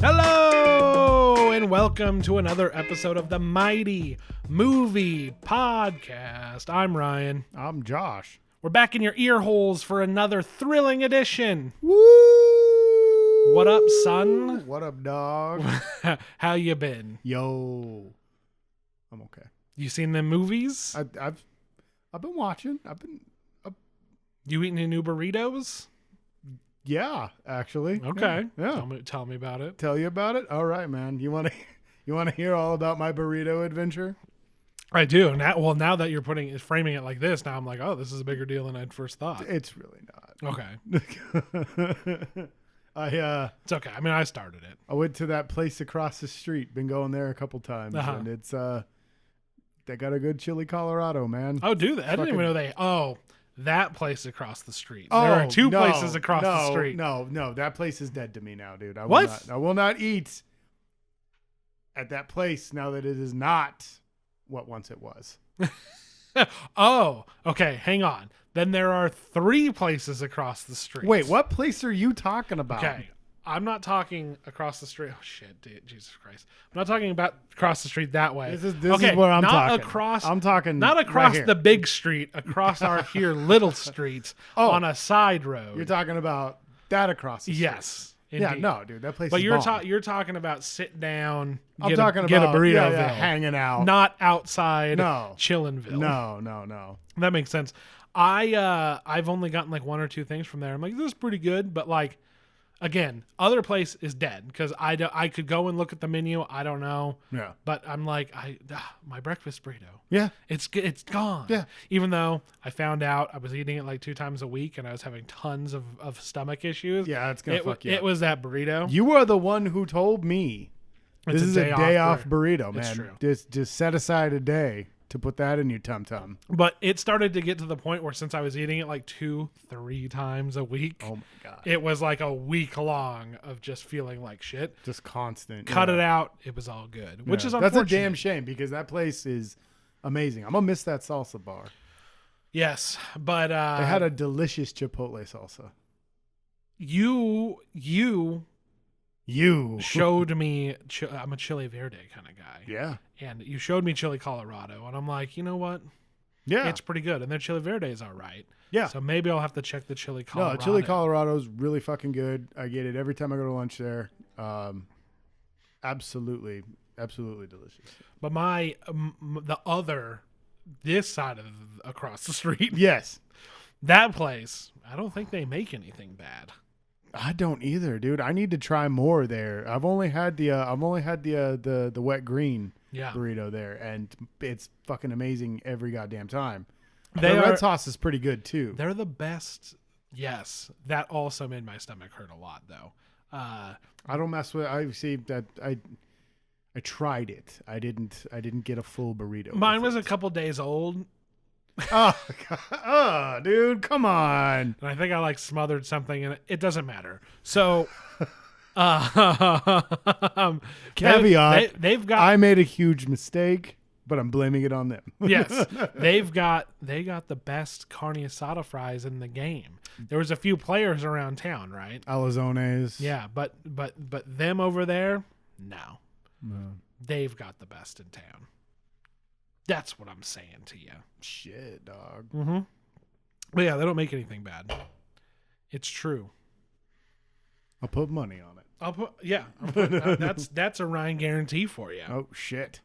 Hello, and welcome to another episode of the Mighty Movie Podcast. I'm Ryan. I'm Josh. We're back in your ear holes for another thrilling edition. Woo! What up, son? What up, dog? How you been? Yo, I'm okay. You seen them movies? I've been watching. You eating any new burritos? Yeah, actually. Okay. Yeah. Tell me about it. Tell you about it. All right, man. You want to hear all about my burrito adventure? I do. Now that you're framing it like this, now I'm like, oh, this is a bigger deal than I'd first thought. It's really not. Okay. It's okay. I mean, I started it. I went to that place across the street. Been going there a couple times, Uh-huh. and it's they got a good chili Colorado, man. Oh, do they? I didn't even know that place across the street. Oh, there are two places across the street. No, that place is dead to me now, dude. I will not eat at that place now that it is not what once it was. Oh, okay. Hang on. Then there are three places across the street. Wait, what place are you talking about? Okay. I'm not talking across the street. Oh, shit. Dude, Jesus Christ. I'm not talking about across the street that way. This is where I'm talking. I'm talking not across right the big street, across our here little street on a side road. You're talking about that across the street. Yes. Indeed. Yeah, no, dude, that place but is you're talking about sit down, get a burrito, hanging out. not outside No. Chillinville. No. That makes sense. I've only gotten like one or two things from there. I'm like, this is pretty good, but like, again, other place is dead because I could go and look at the menu. I don't know. Yeah. But I'm like, my breakfast burrito. Yeah. It's gone. Yeah. Even though I found out I was eating it like 2 times a week and I was having tons of stomach issues. Yeah, it's going to fuck you up. It was that burrito. You are the one who told me this is a day off burrito, man. It's true. Just set aside a day to put that in your tum-tum. But it started to get to the point where since I was eating it like 2-3 times a week, Oh my God. it was like a week long of just feeling like shit. Just constant. Cut it out. It was all good, which is That's unfortunate. a damn shame because that place is amazing. I'm going to miss that salsa bar. Yes, but They had a delicious chipotle salsa. You showed me, I'm a Chili Verde kind of guy. Yeah. And you showed me Chili Colorado, and I'm like, you know what? Yeah. It's pretty good. And their Chili Verde is all right. Yeah. So maybe I'll have to check the Chili Colorado. No, Chili Colorado is really fucking good. I get it every time I go to lunch there. Absolutely delicious. But this side of across the street. Yes. That place, I don't think they make anything bad. I don't either, dude. I need to try more there. I've only had the wet green burrito there, and it's fucking amazing every goddamn time. The red sauce is pretty good too. They're the best. Yes, that also made my stomach hurt a lot though. I don't mess with. I see that I tried it. I didn't get a full burrito. Mine was a couple days old. Oh, dude, come on. And I think I like smothered something in it. It doesn't matter. So, caveat: they've got. I made a huge mistake, but I'm blaming it on them. Yes, they got the best carne asada fries in the game. There was a few players around town, right? Alazones. Yeah, but them over there, no. They've got the best in town. That's what I'm saying to you. Shit, dog. Mm-hmm. But yeah, they don't make anything bad. It's true. I'll put money on it. That's a Ryan guarantee for you. Oh shit.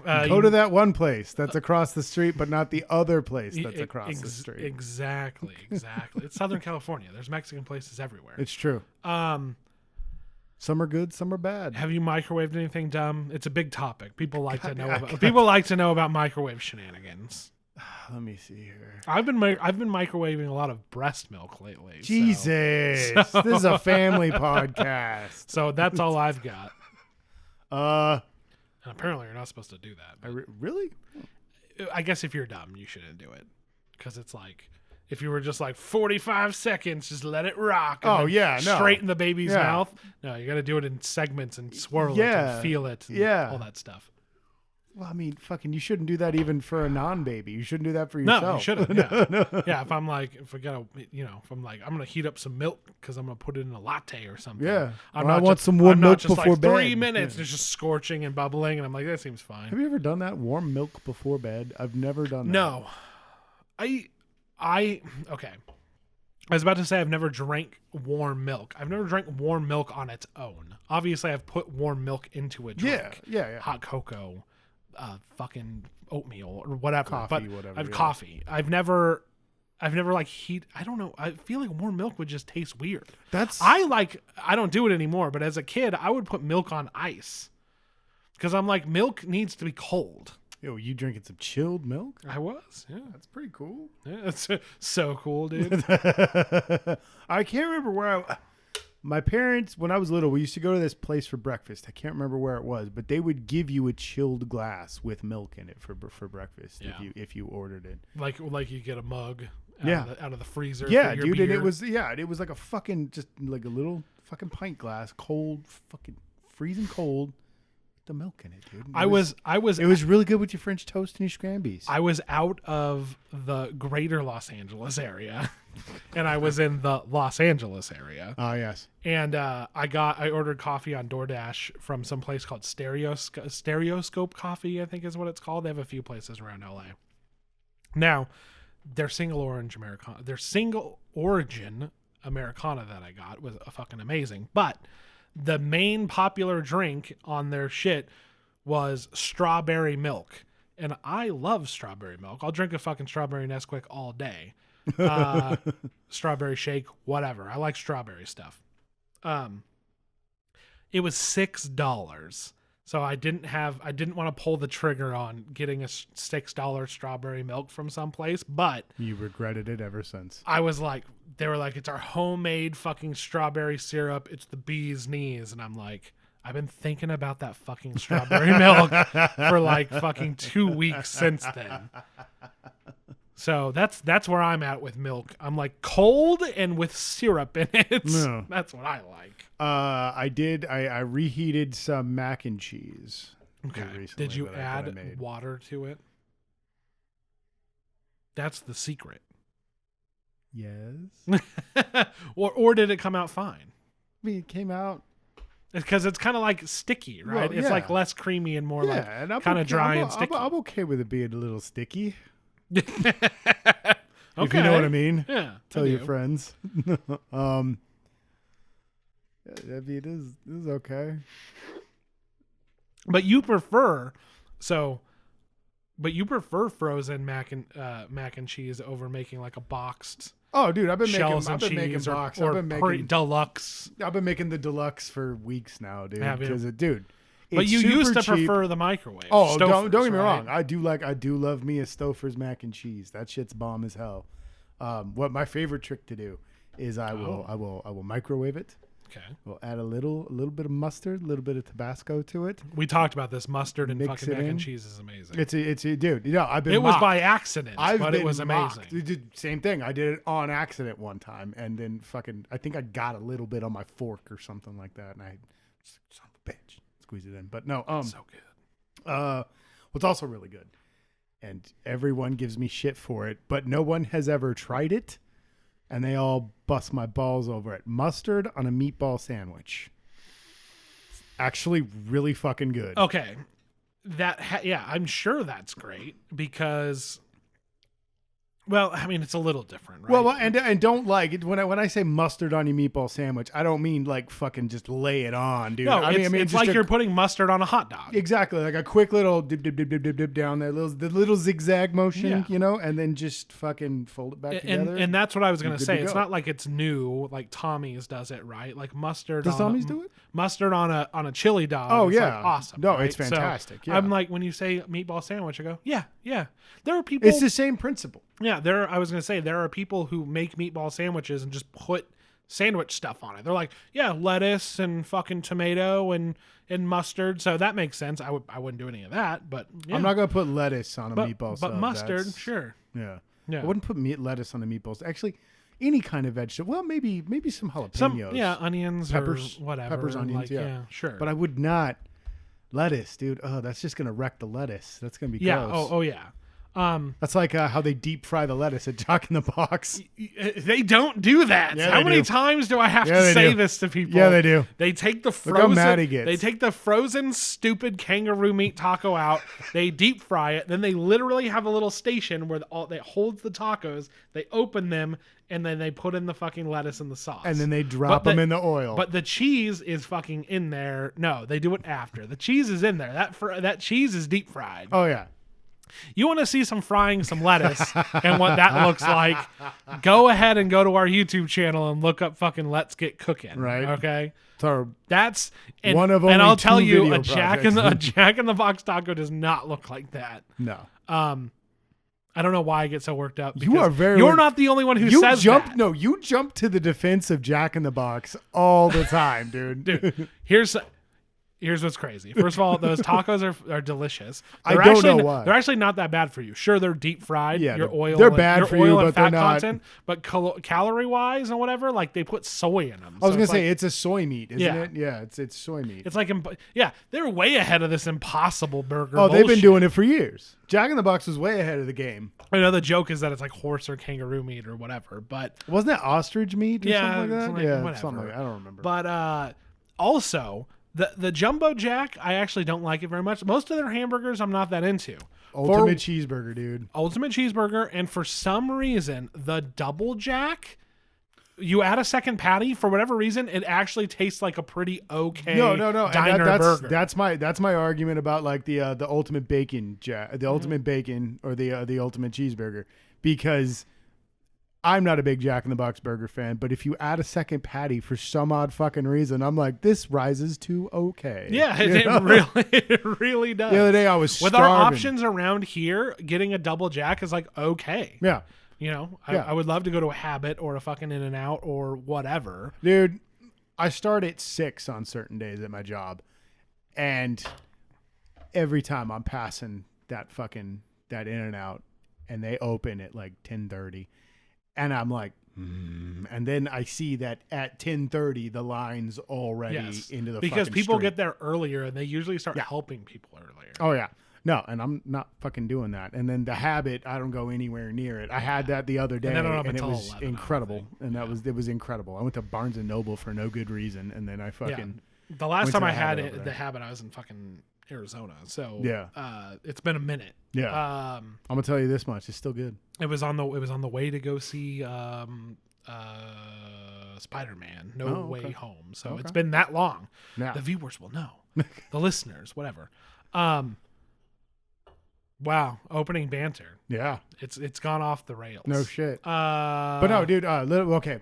Go to that one place that's across the street, but not the other place that's across the street. Exactly. It's Southern California. There's Mexican places everywhere. It's true. Some are good, some are bad. Have you microwaved anything dumb? It's a big topic. People like to know about microwave shenanigans. Let me see here. I've been microwaving a lot of breast milk lately. Jesus, this is a family podcast. So that's all I've got. And apparently, you're not supposed to do that. Really? I guess if you're dumb, you shouldn't do it because it's like. If you were just like 45 seconds, just let it rock. And straight in the baby's mouth. No, you got to do it in segments and swirl it and feel it and all that stuff. Well, I mean, fucking, you shouldn't do that even for a non-baby. You shouldn't do that for yourself. No, you shouldn't. Yeah. Yeah, if I'm like, if I'm like, I'm gonna heat up some milk because I'm gonna put it in a latte or something. Yeah. I want some warm milk before like bed. 3 minutes. Yeah. It's just scorching and bubbling, and I'm like, that seems fine. Have you ever done that? Warm milk before bed? I've never done that. No. Okay. I was about to say I've never drank warm milk. I've never drank warm milk on its own. Obviously, I've put warm milk into a drink. Yeah. Hot cocoa, fucking oatmeal or whatever. Coffee, but whatever. I've coffee. I've never like heat. I don't know. I feel like warm milk would just taste weird. I don't do it anymore. But as a kid, I would put milk on ice because I'm like, milk needs to be cold. Yo, you drinking some chilled milk? I was, yeah. That's pretty cool. Yeah, that's so cool, dude. I can't remember my parents, when I was little, we used to go to this place for breakfast. I can't remember where it was, but they would give you a chilled glass with milk in it for breakfast if you ordered it. Like you get a mug out of the freezer. Yeah, for your dude, beer. and it was like a fucking, just like a little fucking pint glass, cold, fucking freezing cold. The milk in it, dude. It was really good with your French toast and your scrambies. I was out of the greater Los Angeles area and I was in the Los Angeles area. Oh, yes. And I ordered coffee on DoorDash from some place called Stereoscope Coffee, I think is what it's called. They have a few places around LA. Now, their single origin Americana that I got was fucking amazing. But the main popular drink on their shit was strawberry milk. And I love strawberry milk. I'll drink a fucking strawberry Nesquik all day. Strawberry shake, whatever. I like strawberry stuff. It was $6. So I didn't want to pull the trigger on getting a $6 strawberry milk from someplace, but you regretted it ever since. I was like, they were like, it's our homemade fucking strawberry syrup. It's the bee's knees. And I'm like, I've been thinking about that fucking strawberry milk for like fucking 2 weeks since then. So that's where I'm at with milk. I'm like cold and with syrup in it. No. That's what I like. I reheated some mac and cheese. Okay. Did you add water to it? That's the secret. Yes. or did it come out fine? I mean, it came out because it's kind of like sticky, right? Well, it's like less creamy and more like kind of dry and sticky. I'm okay with it being a little sticky. Okay. If you know what I mean. Yeah. Tell your friends. I mean, it is okay. But you prefer frozen mac and cheese over making like a boxed. Oh, dude, I've been making box. Or deluxe. I've been making the deluxe for weeks now, dude. Because but you used to prefer the microwave. Oh, don't get me wrong. I do love me a Stouffer's mac and cheese. That shit's bomb as hell. What my favorite trick to do is I will microwave it. Okay. We'll add a little bit of mustard, a little bit of Tabasco to it. We talked about this. Mustard and fucking mac and cheese is amazing. It's dude. You know, I've been. It mocked. was by accident, but it was amazing. Same thing. I did it on accident one time, and then I think I got a little bit on my fork or something like that, and I son of a bitch squeeze it in. But no, so good. What's also really good, and everyone gives me shit for it, but no one has ever tried it. And they all bust my balls over it. Mustard on a meatball sandwich. It's actually really fucking good. Okay. I'm sure that's great because, well, I mean, it's a little different, right? Well, and don't like it when I say mustard on your meatball sandwich, I don't mean like fucking just lay it on, dude. No, I mean it's like you're putting mustard on a hot dog. Exactly, like a quick little dip down there, the little zigzag motion, you know, and then just fucking fold it back together. And that's what I was gonna say. It's not like it's new, like Tommy's does it, right? Like mustard. Does Tommy's do it? Mustard on a chili dog. Oh yeah, like awesome. No, right? it's fantastic. So yeah. I'm like, when you say meatball sandwich, I go, yeah. There are people. It's the same principle. Yeah, I was gonna say there are people who make meatball sandwiches and just put sandwich stuff on it. They're like, yeah, lettuce and fucking tomato and mustard. So that makes sense. I wouldn't do any of that, but yeah. I'm not gonna put lettuce on a meatball. But mustard, sure. Yeah. I wouldn't put lettuce on the meatballs. Actually, any kind of vegetable. Well, maybe some jalapenos. Onions, peppers, or whatever. Peppers, onions. Like, yeah, sure. But I would not lettuce, dude. Oh, that's just gonna wreck the lettuce. That's gonna be Yeah. gross. Oh yeah. That's like how they deep fry the lettuce at Jack in the Box. They don't do that. Yeah, how many do. times do I have to say this to people? Yeah, they do. They take the Look how mad he frozen. gets. They take the frozen stupid kangaroo meat taco out. They deep fry it. Then they literally have a little station where they hold the tacos. They open them and then they put in the fucking lettuce and the sauce. And then they drop them in the oil. But the cheese is fucking in there. No, they do it after. The cheese is in there. That cheese is deep fried. Oh yeah. You want to see some frying some lettuce and what that looks like, go ahead and go to our YouTube channel and look up fucking Let's Get Cooking. Right. Okay. So that's one of only and I'll two tell you video a Jack in the Box taco does not look like that. No. I don't know why I get so worked up. You're not the only one who says that. No, you jump to the defense of Jack in the Box all the time, dude. Dude, here's what's crazy. First of all, those tacos are delicious. I don't know why. They're actually not that bad for you. Sure, they're deep fried. Yeah, They're bad for you, but they're not. Content, but calorie wise and whatever, like they put soy in them. I was gonna say it's a soy meat, isn't Yeah. it? Yeah, it's soy meat. It's like they're way ahead of this Impossible Burger. Oh, they've been bullshit. doing it for years. Jack in the Box was way ahead of the game. I know the joke is that it's like horse or kangaroo meat or whatever, but Wasn't that ostrich meat or something like that? whatever. Something like that. I don't remember. But also the Jumbo Jack, I actually don't like it very much. Most of their hamburgers I'm not that into. Ultimate cheeseburger, dude. Ultimate cheeseburger, and for some reason, the Double Jack, you add a second patty, for whatever reason, it actually tastes like a pretty okay No. diner burger. That's my argument about like the ultimate bacon ultimate bacon or the ultimate cheeseburger, because I'm not a big Jack in the Box burger fan, but if you add a second patty for some odd fucking reason, I'm like, this rises to okay. Yeah, it really does. The other day I was with starving. our options around here, getting a Double Jack is like okay. Yeah. You know, Yeah. I would love to go to a Habit or a fucking In-N-Out or whatever. Dude, I start at 6 on certain days at my job, and every time I'm passing that In-N-Out, and they open at like 10:30, and I'm like, and then I see that at 10:30 the line's already into the because fucking people street. get there earlier and they usually start helping people earlier. Oh yeah. No, and I'm not fucking doing that. And then the Habit, I don't go anywhere near it. I had that the other day, and it was 11, incredible. And it was incredible. I went to Barnes and Noble for no good reason, and then I fucking the last time I had over there. the Habit, I was in fucking Arizona. So it's been a minute. Yeah. I'm gonna tell you this much: it's still good. It was on the way to go see Spider-Man: No Way Home. So it's been that long. Yeah. The viewers will know. The listeners, whatever. Wow, opening banter. Yeah. It's gone off the rails. No shit. But no, dude. Okay.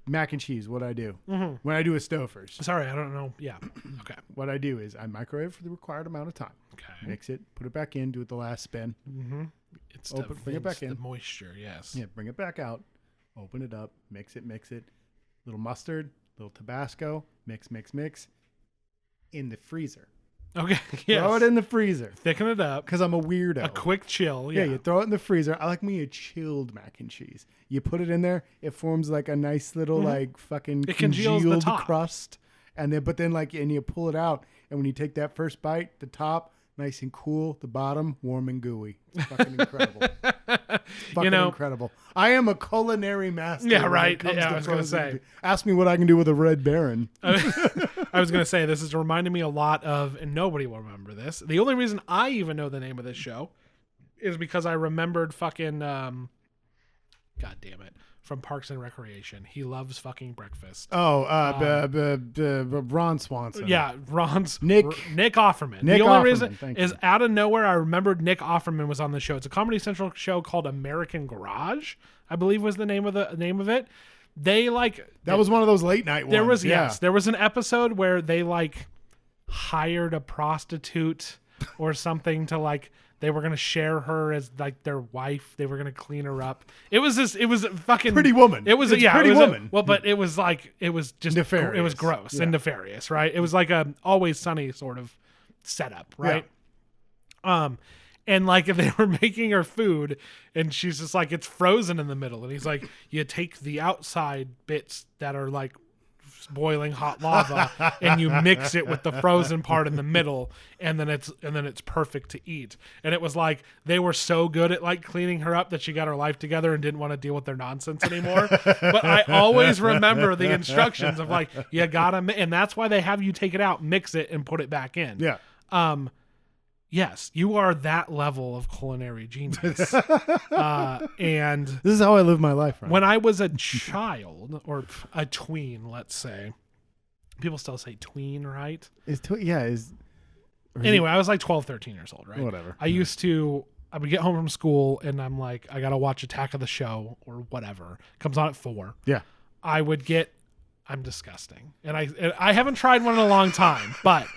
Mac and cheese. What I do when I do a Stouffer's. Sorry, I don't know. Yeah. Okay. What I do is I microwave for the required amount of time. Okay. Mix it, put it back in, do it the last spin. Mm-hmm. It's bring it back in. The moisture. Yes. Yeah. Bring it back out. Open it up. Mix it. Little mustard, little Tabasco. Mix. In the freezer. Okay. Yes. Throw it in the freezer. Thicken it up. Because I'm a weirdo. A quick chill. Yeah, you throw it in the freezer. I like me a chilled mac and cheese. You put it in there, it forms like a nice little like fucking congealed crust. And then you pull it out, and when you take that first bite, the top nice and cool, the bottom warm and gooey. It's fucking incredible. Fucking incredible. I am a culinary master. Yeah, right. Yeah, I was going to say. Ask me what I can do with a Red Baron. I was going to say, this is reminding me a lot of, and nobody will remember this. The only reason I even know the name of this show is because I remembered fucking, God damn it, from Parks and Recreation. He loves fucking breakfast. Oh, Ron Swanson. Yeah, Nick Offerman. The only reason is out of nowhere, I remembered Nick Offerman was on the show. It's a Comedy Central show called American Garage, I believe was the name of it. They that was one of those late night ones. There was an episode where they hired a prostitute or something to they were going to share her as their wife. They were going to clean her up. It was fucking Pretty Woman. It was Pretty Woman. But it was just nefarious. It was gross and nefarious, right? It was like a Always Sunny sort of setup, right? Yeah. And they were making her food, and she's just it's frozen in the middle, and he's like, you take the outside bits that are boiling hot lava, and you mix it with the frozen part in the middle, and then it's perfect to eat. And it was like they were so good at like cleaning her up that she got her life together and didn't want to deal with their nonsense anymore. But I always remember the instructions of like, you gotta, and that's why they have you take it out, mix it, and put it back in. Yeah. Yes, you are that level of culinary genius. And this is how I live my life. Right? When I was a child, or a tween, let's say, people still say tween, right? Anyway, I was like 12, 13 years old, right? Whatever. I would get home from school and I'm like, I got to watch Attack of the Show or whatever. Comes on at 4. Yeah. I'm disgusting. And I haven't tried one in a long time, but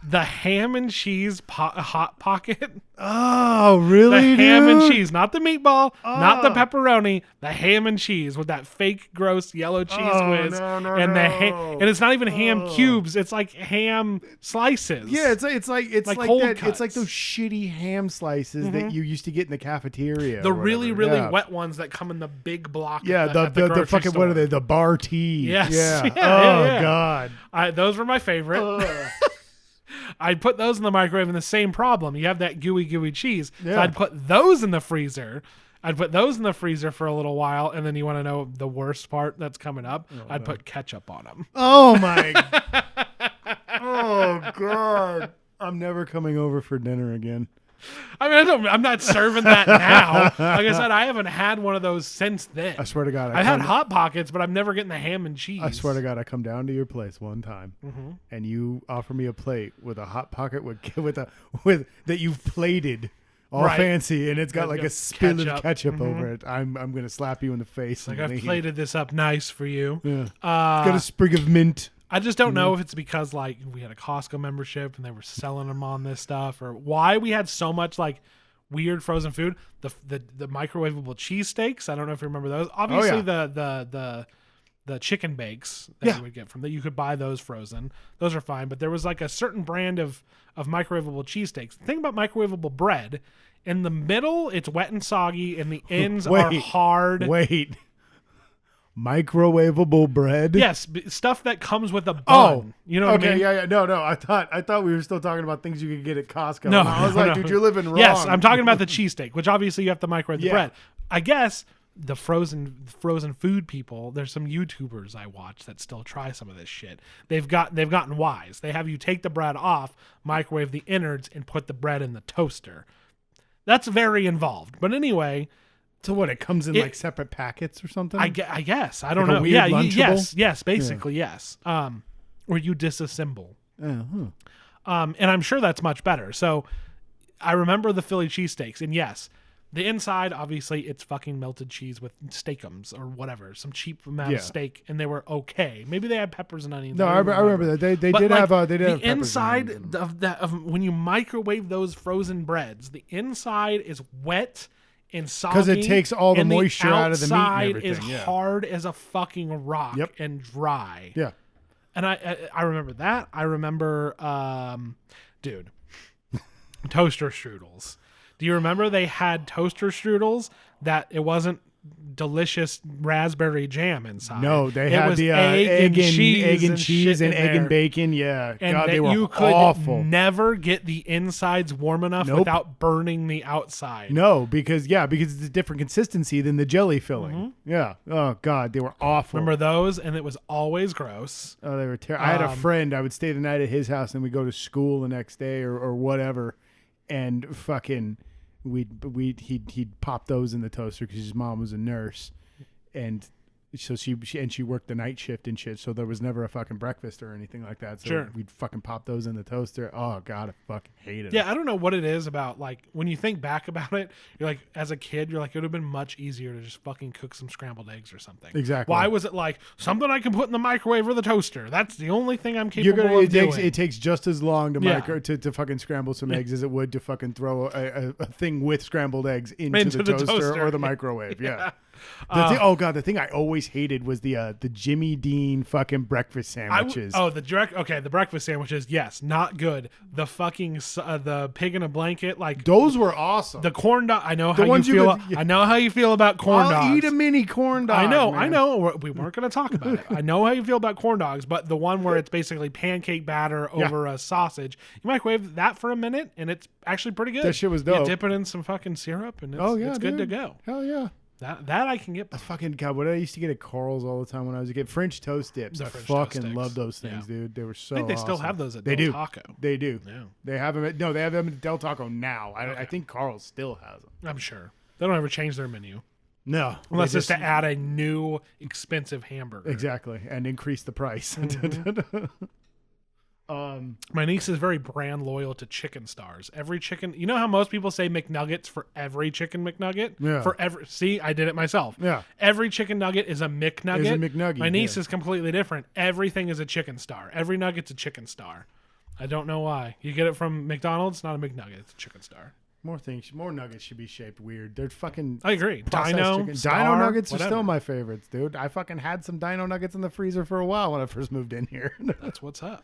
the ham and cheese hot pocket. Oh, really? The ham and cheese, not the meatball, not the pepperoni, the ham and cheese with that fake gross yellow cheese whiz. And it's not even ham cubes, it's like ham slices. Yeah, it's like cold that. cuts. It's like those shitty ham slices that you used to get in the cafeteria. The really wet ones that come in the big block. Yeah, the fucking store. What are they? The bar tea. Yes. Yeah. God. Those were my favorite. I'd put those in the microwave, and the same problem. You have that gooey cheese. Yeah. So I'd put those in the freezer. For a little while, and then you want to know the worst part that's coming up? I'd put ketchup on them. Oh my! Oh God! I'm never coming over for dinner again. I mean, I'm not serving that now. Like I said, I haven't had one of those since then. I swear to God, I've had Hot Pockets, but I'm never getting the ham and cheese. I swear to God, I come down to your place one time, and you offer me a plate with a Hot Pocket with that you've plated all fancy, and it's got like a spill of ketchup over it. I'm gonna slap you in the face. Like, I've plated this up nice for you. Yeah. It's got a sprig of mint. I just don't know if it's because like we had a Costco membership and they were selling them on this stuff, or why we had so much like weird frozen food. The microwavable cheesesteaks. I don't know if you remember those. Obviously the chicken bakes that you would get from that, you could buy those frozen. Those are fine, but there was like a certain brand of microwavable cheesesteaks. The thing about microwavable bread, in the middle it's wet and soggy, and the ends are hard. Wait. Microwavable bread? Yes, stuff that comes with a bun. Oh, you know what I mean? Yeah. No. I thought we were still talking about things you could get at Costco. No, I was like, dude, you're living wrong. Yes, I'm talking about the cheesesteak, which obviously you have to microwave the bread. I guess the frozen food people, there's some YouTubers I watch that still try some of this shit. They've gotten wise. They have you take the bread off, microwave the innards, and put the bread in the toaster. That's very involved. But anyway. So what? It comes in like separate packets or something? I guess. I don't like know. A weird Lunchable? Yes. Basically, yes. Or you disassemble. And I'm sure that's much better. So I remember the Philly cheesesteaks, and yes, the inside, obviously, it's fucking melted cheese with steakums or whatever, some cheap amount of steak, and they were okay. Maybe they had peppers and onions. No, I remember that they did have the inside of when you microwave those frozen breads, the inside is wet and soggy, because it takes all the moisture out of the meat and everything. Is hard as a fucking rock and dry. Yeah. And I remember that. I remember, toaster strudels. Do you remember they had toaster strudels that it wasn't delicious raspberry jam inside? No, they had the egg and cheese and egg and bacon. Yeah, and God, they were you could awful. Never get the insides warm enough without burning the outside. No, because it's a different consistency than the jelly filling. Yeah. Oh God, they were awful. Remember those? And it was always gross. Oh, they were terrible. I had a friend. I would stay the night at his house, and we'd go to school the next day or whatever, and fucking. He'd pop those in the toaster because his mom was a nurse, and so she worked the night shift and shit. So there was never a fucking breakfast or anything like that. So we'd fucking pop those in the toaster. Oh God, I fucking hated it. Yeah, I don't know what it is about, like, when you think back about it, you're like, as a kid, you're like, it would have been much easier to just fucking cook some scrambled eggs or something. Exactly. Why was it like something I can put in the microwave or the toaster? That's the only thing I'm capable of doing. It takes just as long to fucking scramble some eggs as it would to fucking throw a thing with scrambled eggs into the toaster or the microwave. Yeah. The thing I always hated was the Jimmy Dean fucking breakfast sandwiches. The breakfast sandwiches, yes, not good. The fucking the pig in a blanket, like those were awesome. The corn dog. I know how you feel. I know how you feel about corn dogs. I'll eat a mini corn dog. I know. We weren't going to talk about it. I know how you feel about corn dogs, but the one where it's basically pancake batter over a sausage, you microwave that for a minute, and it's actually pretty good. That shit was dope. You dip it in some fucking syrup, and it's good to go. Hell yeah. That I can get. I fucking God, what I used to get at Carl's all the time when I was a kid. French toast dips. I fucking love those things, dude. They were so. I think they still have those at Del Taco. They do. Yeah. They have them. They have them at Del Taco now. I think Carl's still has them. I'm sure they don't ever change their menu. No, unless it's to add a new expensive hamburger. Exactly, and increase the price. Mm-hmm. My niece is very brand loyal to chicken stars. Every chicken, you know how most people say McNuggets for every chicken McNugget? Yeah. See, I did it myself. Yeah. Every chicken nugget is a McNugget. Is a McNugget. My niece is completely different. Everything is a chicken star. Every nugget's a chicken star. I don't know why. You get it from McDonald's, not a McNugget. It's a chicken star. More nuggets should be shaped weird. They're fucking. I agree. Dino nuggets whatever. are still my favorites, dude. I fucking had some Dino nuggets in the freezer for a while when I first moved in here. That's what's up.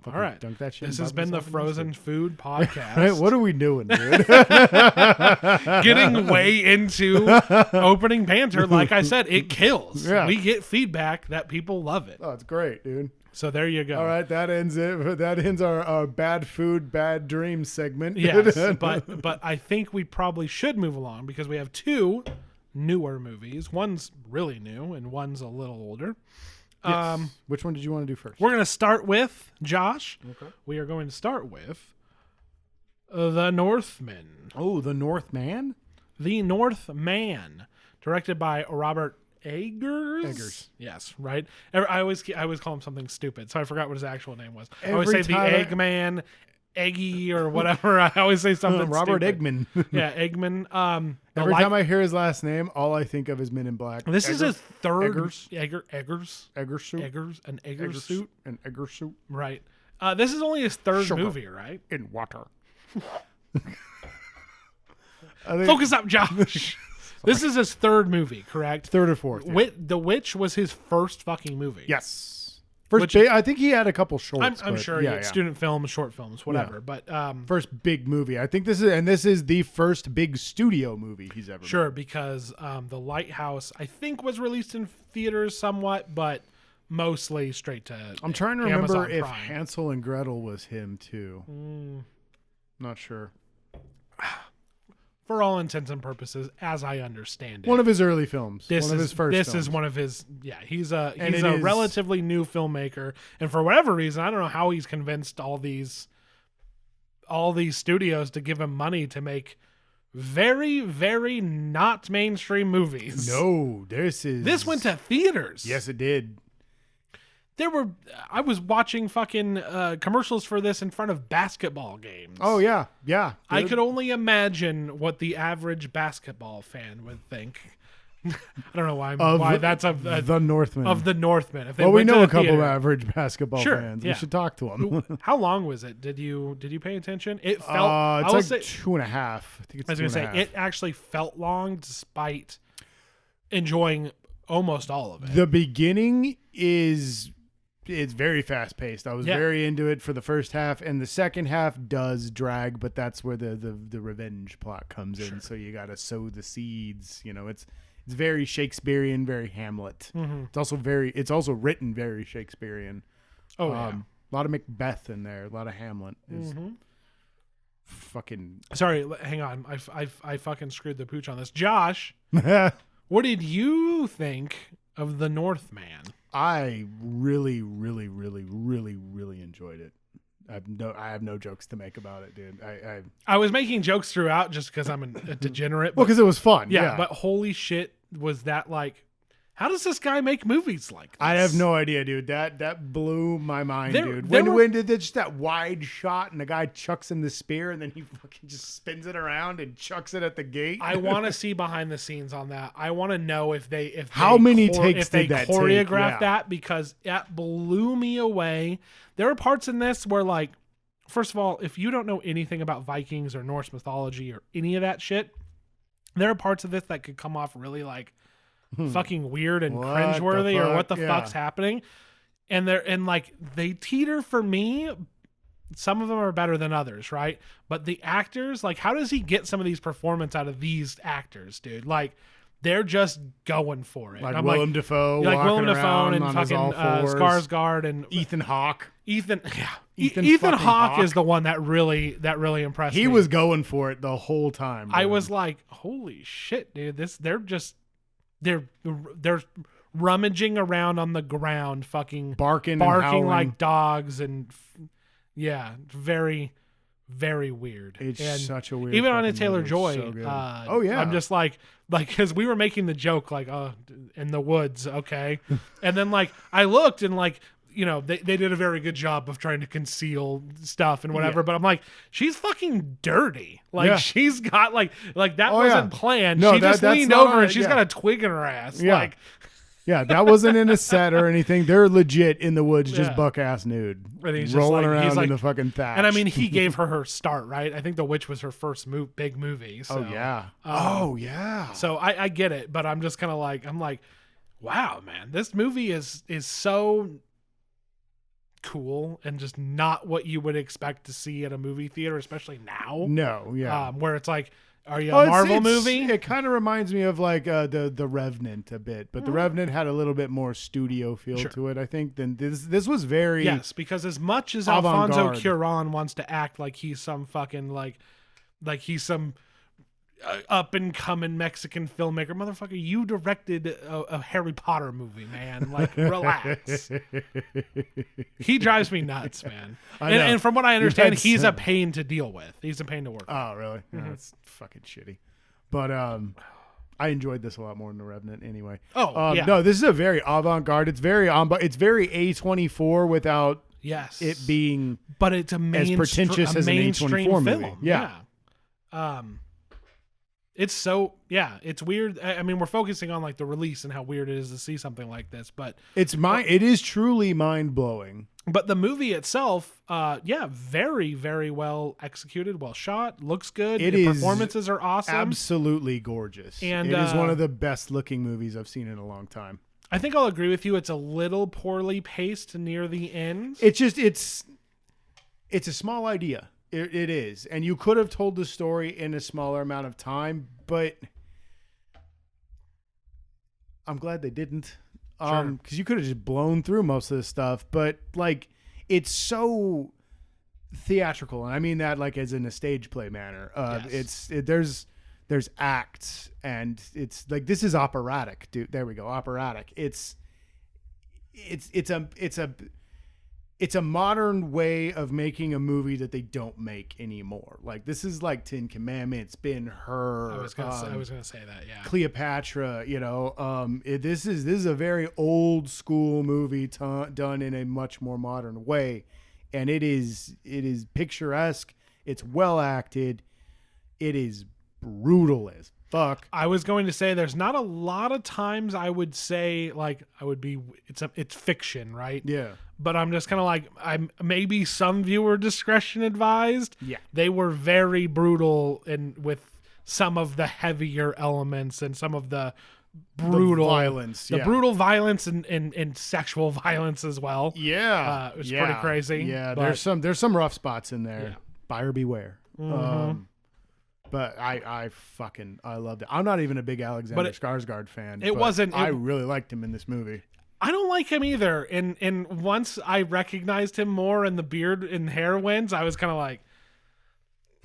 All right. Dunk that shit. This has been the Frozen Food Podcast. Right, what are we doing, dude? Getting way into opening banter. Like I said, it kills. Yeah. We get feedback that people love it. Oh, it's great, dude. So there you go. All right, that ends it. That ends our bad food, bad dreams segment. Yes, but I think we probably should move along because we have two newer movies. One's really new and one's a little older. Yes. Which one did you want to do first? We're going to start with, Josh. Okay. We are going to start with The Northman. Oh, The Northman? The Northman. Directed by Robert Eggers? Yes, right. I always call him something stupid, so I forgot what his actual name was. I always say the Eggman, Eggy, or whatever. I always say something Robert stupid. Eggman. Yeah, Eggman. Every time I hear his last name, all I think of is Men in Black. This is his third Eggers. Egger suit. An Egger suit. Right. This is only his third movie, right? In water. Focus up, Josh. This is his third movie, correct? Third or fourth. Yeah. The Witch was his first fucking movie. Yes. I think he had a couple shorts. I'm sure. Yeah, student films, short films, whatever. Yeah. But first big movie. I think this is the first big studio movie he's ever made. Because The Lighthouse I think was released in theaters somewhat, but mostly straight to. I'm trying to Amazon remember if Prime. Hansel and Gretel was him too. Not sure. For all intents and purposes, as I understand it, one of his early films. This one of his first. This films. is one of his. Yeah, he's a relatively new filmmaker, and for whatever reason, I don't know how he's convinced all these studios to give him money to make very, very not mainstream movies. No, this went to theaters. Yes, it did. I was watching fucking commercials for this in front of basketball games. Oh yeah, yeah. Dude. I could only imagine what the average basketball fan would think. I don't know why that's the Northman of the Northmen. If they we know a couple theater, of average basketball fans. Yeah. We should talk to them. How long was it? Did you pay attention? It felt. It's like 2.5. I think it's. I was gonna say it actually felt long, despite enjoying almost all of it. The beginning it's very fast paced. I was very into it for the first half, and the second half does drag, but that's where the revenge plot comes in. So you got to sow the seeds. You know, it's very Shakespearean, very Hamlet. Mm-hmm. It's also written very Shakespearean. Oh yeah, a lot of Macbeth in there, a lot of Hamlet. Fucking sorry, hang on. I fucking screwed the pooch on this. Josh, what did you think of The Northman? I really, really, really, really, really enjoyed it. I have no jokes to make about it, dude. I was making jokes throughout just because I'm a degenerate. Well, because it was fun. Yeah, but holy shit, was that like? How does this guy make movies like this? I have no idea, dude. That blew my mind, dude. When did just that wide shot and the guy chucks him the spear and then he fucking just spins it around and chucks it at the gate? I want to see behind the scenes on that. I want to know if they choreographed that, because that blew me away. There are parts in this where, like, first of all, if you don't know anything about Vikings or Norse mythology or any of that shit, there are parts of this that could come off really like fucking weird and What cringeworthy, the or fuck? what the Yeah. fuck's happening. And like they teeter for me. Some of them are better than others, right? But the actors, like, how does he get some of these performance out of these actors, dude? Like, they're just going for it. Like I'm Willem Dafoe, like walking Willem Dafoe around and on his fucking all fours. Skarsgård and Ethan Hawke. Ethan. Yeah, Ethan Ethan fucking Hawke Hawke. is the one that really impressed me. He was going for it the whole time. I dude. was like, holy shit, dude! They're rummaging around on the ground, fucking barking and howling. like dogs, and yeah, very, very weird. It's and such a weird. even on a fucking Taylor movie. Joy. So good. Oh yeah, I'm just like because we were making the joke like, oh, in the woods, okay, and then like I looked and like. You know, they did a very good job of trying to conceal stuff and whatever, but I'm like, she's fucking dirty. Like she's got like that wasn't planned. No, she just that's leaned not over on and it, she's got a twig in her ass. Yeah. Like, yeah, that wasn't in a set or anything. They're legit in the woods, just buck ass nude, and he's rolling just like, around in the fucking thatch. And I mean, he gave her start, right? I think The Witch was her first big movie. So, oh yeah. So I get it, but I'm just kind of like, wow, man, this movie is so cool and just not what you would expect to see at a movie theater, especially now. No, yeah. Where it's like, are you a Marvel movie? It kind of reminds me of like the Revenant a bit, but the Revenant had a little bit more studio feel to it, I think, than this was very because as much as Alfonso avant-garde. Cuarón wants to act like he's some fucking like he's some up and coming Mexican filmmaker, motherfucker, you directed a Harry Potter movie, man. Like, relax. He drives me nuts, man. And from what I understand, he's a pain to deal with. He's a pain to work with. Oh, really? Mm-hmm. That's fucking shitty. But I enjoyed this a lot more than The Revenant anyway. Oh, yeah. No, this is a very avant-garde. It's very A24 without it being but it's as pretentious as an A24 film. movie. Yeah. It's so it's weird. I mean, we're focusing on like the release and how weird it is to see something like this, but it is truly mind-blowing. But the movie itself, very, very well executed, well shot, looks good. The performances are awesome. Absolutely gorgeous. And it is one of the best looking movies I've seen in a long time. I think I'll agree with you. It's a little poorly paced near the end. It's just it's a small idea. It is. And you could have told the story in a smaller amount of time, but I'm glad they didn't. Because you could have just blown through most of this stuff. But, like, it's so theatrical. And I mean that, like, as in a stage play manner. There's acts, and it's, like, this is operatic, dude. There we go, operatic. It's a modern way of making a movie that they don't make anymore. Like, this is like Ten Commandments, Ben-Hur. I was gonna say that, yeah. Cleopatra, this is a very old school movie done in a much more modern way, and it is picturesque. It's well acted. It is brutal as fuck. I was going to say there's not a lot of times I would say like it's fiction, right? Yeah. But I'm just kind of like, maybe some viewer discretion advised. Yeah. They were very brutal and with some of the heavier elements and some of the brutal violence, brutal violence and sexual violence as well. Yeah. It was pretty crazy. Yeah. But There's some rough spots in there. Yeah. Buyer beware. Mm-hmm. But I loved it. I'm not even a big Alexander Skarsgård fan. I really liked him in this movie. I don't like him either. And once I recognized him more and the beard and hair wins, I was kind of like,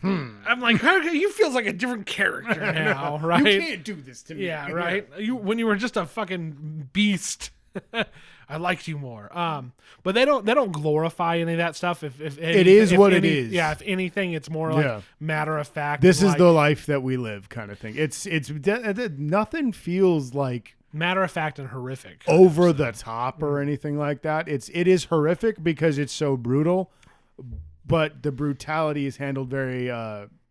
I'm like, he feels like a different character now, right? You can't do this to me. Yeah, right. When you were just a fucking beast, I liked you more. But they don't glorify any of that stuff. If it is what it is. Yeah. If anything, it's more like matter of fact. This is the life that we live, kind of thing. It's nothing feels like matter of fact and horrific, over the top or anything like that. It is horrific because it's so brutal, but the brutality is handled very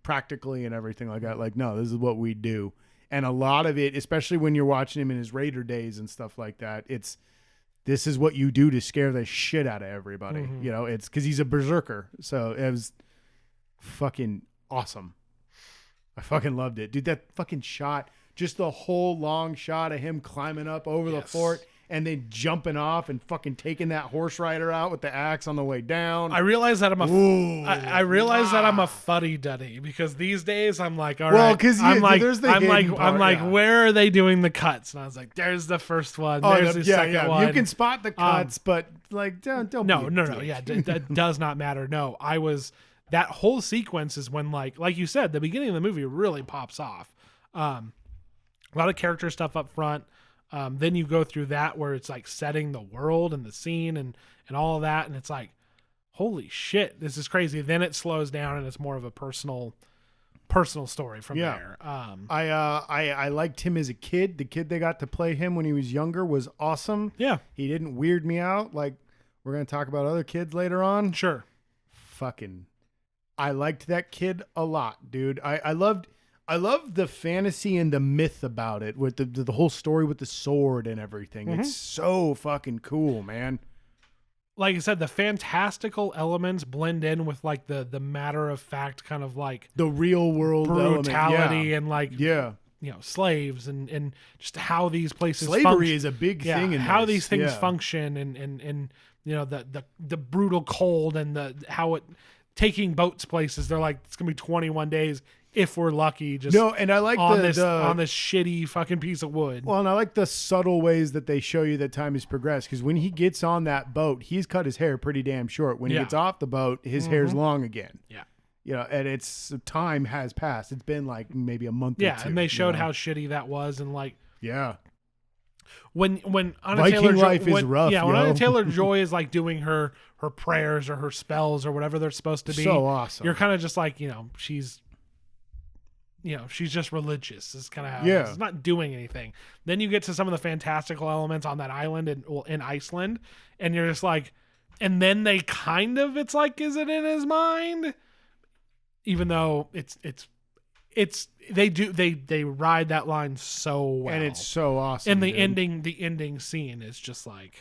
practically and everything like that. Like, no, this is what we do. And a lot of it, especially when you're watching him in his Raider days and stuff like that, this is what you do to scare the shit out of everybody. Mm-hmm. It's because he's a berserker. So it was fucking awesome. I fucking loved it, dude. That fucking shot, just the whole long shot of him climbing up over the fort and then jumping off and fucking taking that horse rider out with the axe on the way down. I realize that I realize that I'm a fuddy duddy because these days I'm like, all right, because I'm like, yeah. where are they doing the cuts? And I was like, there's the first one, there's the second one. You can spot the cuts, but like, don't. No, yeah, that does not matter. No, that whole sequence is when like you said, the beginning of the movie really pops off. A lot of character stuff up front. Then you go through that where it's like setting the world and the scene and all of that. And it's like, holy shit, this is crazy. Then it slows down and it's more of a personal story from there. I liked him as a kid. The kid they got to play him when he was younger was awesome. Yeah. He didn't weird me out. Like, we're going to talk about other kids later on. Sure. I liked that kid a lot, dude. I loved the fantasy and the myth about it with the whole story with the sword and everything. Mm-hmm. It's so fucking cool, man. Like I said, the fantastical elements blend in with like the matter of fact kind of like the real world brutality and like slaves and just how these places slavery is a big thing in how these things function and the brutal cold and how it taking boats places. They're like, it's gonna be 21 days if we're lucky. And I like on this shitty fucking piece of wood. Well, and I like the subtle ways that they show you that time has progressed. Because when he gets on that boat, he's cut his hair pretty damn short. When he gets off the boat, his hair's long again. Yeah. And time has passed. It's been like maybe a month or two. Yeah, and they showed how shitty that was, and like when Anna Viking Taylor life is rough. Yeah, when Anna Taylor-Joy is like doing her prayers or her spells or whatever they're supposed to be. So awesome. You're kind of just like, she's just religious. Is kind of how it is. It's not doing anything. Then you get to some of the fantastical elements on that island in Iceland, and you're just like, and then they kind of, it's like, is it in his mind? Even though they ride that line so well, and it's so awesome. And the ending scene is just like,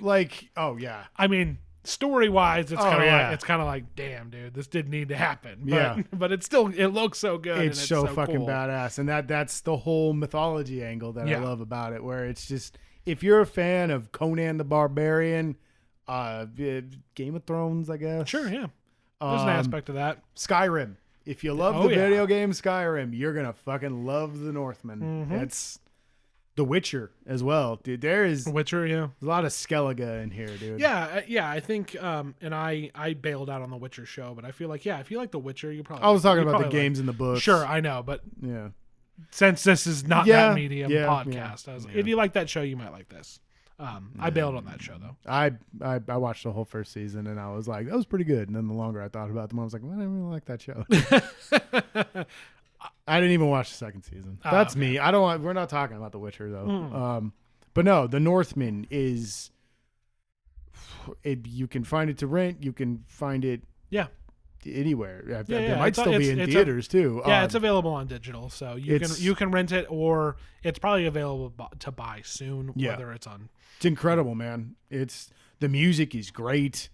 oh yeah. I mean, story wise, it's kind of like, damn, dude, this didn't need to happen. But it looks so good. It's so fucking cool. badass, and that's the whole mythology angle that I love about it. Where it's just, if you're a fan of Conan the Barbarian, Game of Thrones, I guess. Sure, yeah. There's an aspect of that. Skyrim. If you love the video game Skyrim, you're gonna fucking love the Northmen. Mm-hmm. It's The Witcher as well, dude. There is Witcher, a lot of Skellige in here, dude. Yeah. I think, and I bailed out on the Witcher show, but I feel like, if you like the Witcher, you probably. I was talking about the games in the books. Sure, I know, but since this is not that medium podcast, if you like that show, you might like this. I bailed on that show though. I watched the whole first season and I was like, that was pretty good. And then the longer I thought about it, the more I was like, well, I didn't really like that show. I didn't even watch the second season. That's me. We're not talking about The Witcher though. But no, the Northman is. You can find it to rent. You can find it. Anywhere. It might still be in theaters too. Yeah, it's available on digital, so you can rent it, or it's probably available to buy soon. Whether it's on. It's incredible, man. The music is great.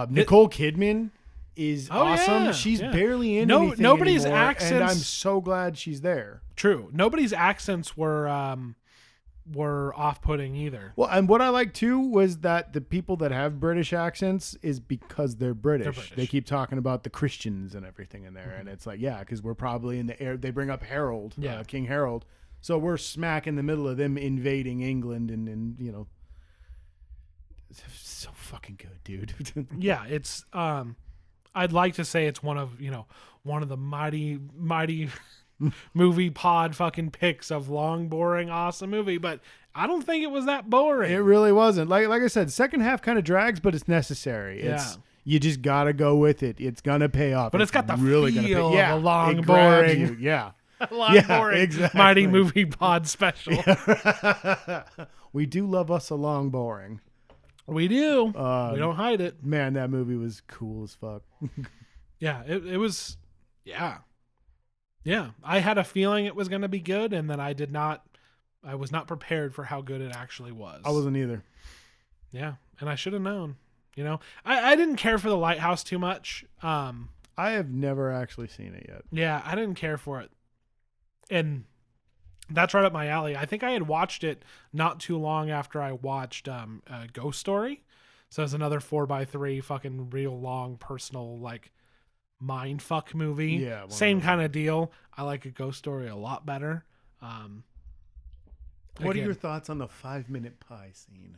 Nicole Kidman is awesome. Yeah, she's barely in anything nobody's anymore, accents, and I'm so glad she's there. True. Nobody's accents were off-putting either. Well, and what I like too was that the people that have British accents is because they're British. They keep talking about the Christians and everything in there, and it's like, because we're probably in the air. They bring up Harold, King Harold. So we're smack in the middle of them invading England, and it's so fucking good, dude. It's I'd like to say it's one of the mighty movie pod fucking picks of long, boring, awesome movie, but I don't think it was that boring. It really wasn't. Like I said, second half kind of drags, but it's necessary. You just gotta go with it. It's gonna pay off. But it's got the really feel of a long, boring. A long, boring, exactly. mighty movie pod special. We do love us a long, boring. We do. We don't hide it. Man, that movie was cool as fuck. It was. Yeah, I had a feeling it was going to be good, and then I was not prepared for how good it actually was. I wasn't either. Yeah, and I should have known. I didn't care for The Lighthouse too much. I have never actually seen it yet. Yeah, I didn't care for it And that's right up my alley. I think I had watched it not too long after I watched Ghost Story. So it's another 4x3 fucking real long personal like mind fuck movie. Yeah. Same kind of deal. I like a Ghost Story a lot better. What are your thoughts on the 5-minute pie scene?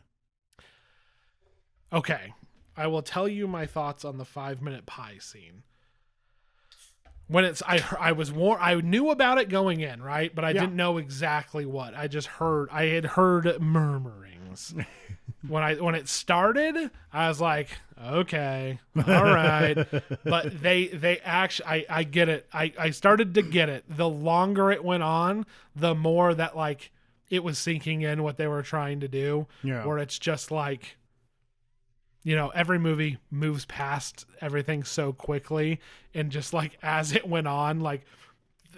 Okay. I will tell you my thoughts on the 5-minute pie scene. When it's I knew about it going in, right? But I didn't know exactly what. I had heard murmurings. When it started, I was like, okay, all right. But they actually I get it. I started to get it. The longer it went on, the more that like it was sinking in what they were trying to do. Yeah. Where it's just like, you know, every movie moves past everything so quickly, and just like as it went on, like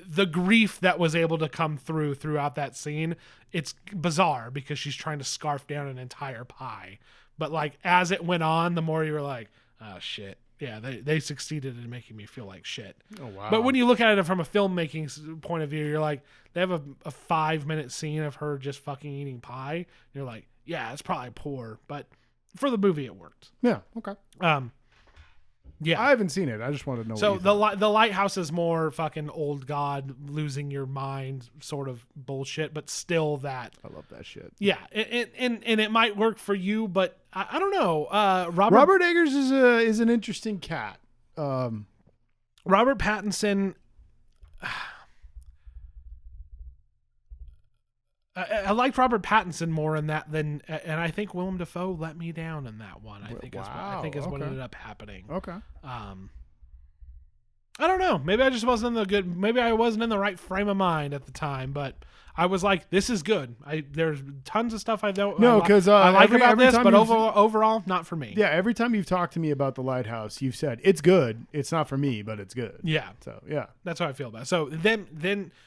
the grief that was able to come throughout that scene, it's bizarre because she's trying to scarf down an entire pie. But like as it went on, the more you were like, oh shit. Yeah, they succeeded in making me feel like shit. Oh, wow. But when you look at it from a filmmaking point of view, you're like, they have a 5-minute scene of her just fucking eating pie. And you're like, yeah, it's probably poor, but for the movie, it worked. Yeah. Okay. Yeah. I haven't seen it. I just want to know. So the Lighthouse is more fucking old god losing your mind sort of bullshit, but still that. I love that shit. Yeah, and it might work for you, but I don't know. Robert Eggers is an interesting cat. Robert Pattinson. I liked Robert Pattinson more in that and I think Willem Dafoe let me down in that one. I think is what ended up happening. Okay. I don't know. Maybe I just wasn't maybe I wasn't in the right frame of mind at the time, but I was like, this is good. There's tons of stuff I don't know. Because I like about this, but overall, not for me. Yeah, every time you've talked to me about The Lighthouse, you've said it's good. It's not for me, but it's good. Yeah. So yeah, that's how I feel about it. So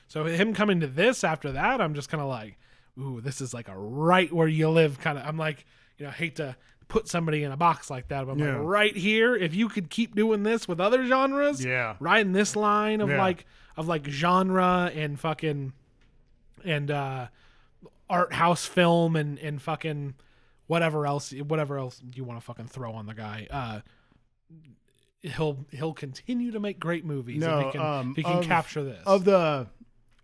so him coming to this after that, I'm just kind of like, ooh, this is like a right where you live kind of. I'm like, you know, I hate to put somebody in a box like that, but I'm like, right here, if you could keep doing this with other genres, right in this line of like genre and fucking and art house film and fucking whatever else you want to fucking throw on the guy, he'll continue to make great movies if he can capture this. Of the,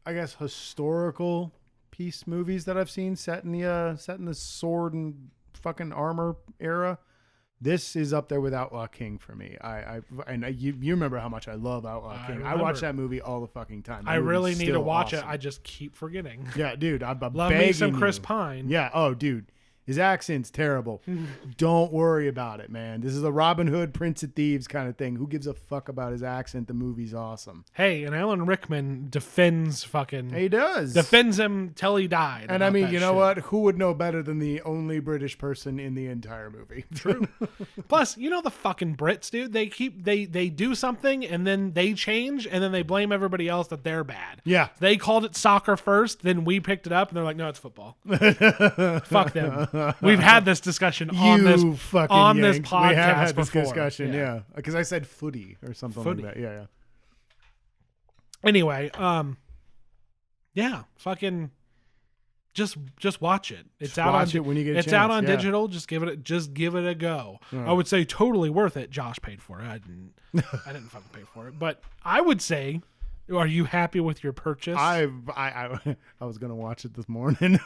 I guess, historical piece movies that I've seen set in the sword and fucking armor era, this is up there with Outlaw King for me. You remember how much I love Outlaw King. I watch that movie all the fucking time. I really need to watch it. I just keep forgetting. Yeah, dude. I'm love me some Chris Pine. Yeah. Oh, dude. His accent's terrible. Don't worry about it, man. This is a Robin Hood, Prince of Thieves kind of thing. Who gives a fuck about his accent? The movie's awesome. Hey, and Alan Rickman defends fucking... He does. Defends him till he died. And I mean, you know what? Who would know better than the only British person in the entire movie? True. Plus, you know the fucking Brits, dude. They do something and then they change and then they blame everybody else that they're bad. Yeah. They called it soccer first, then we picked it up and they're like, no, it's football. Fuck them. We've had this discussion on this podcast. We have had this before. discussion, yeah. Because I said footy or something like that. Yeah. Anyway, yeah, fucking just watch it. It's out on when you get a chance. It's out on digital. Just give it a go. I would say totally worth it. Josh paid for it. I didn't fucking pay for it, but I would say, are you happy with your purchase? I was gonna watch it this morning.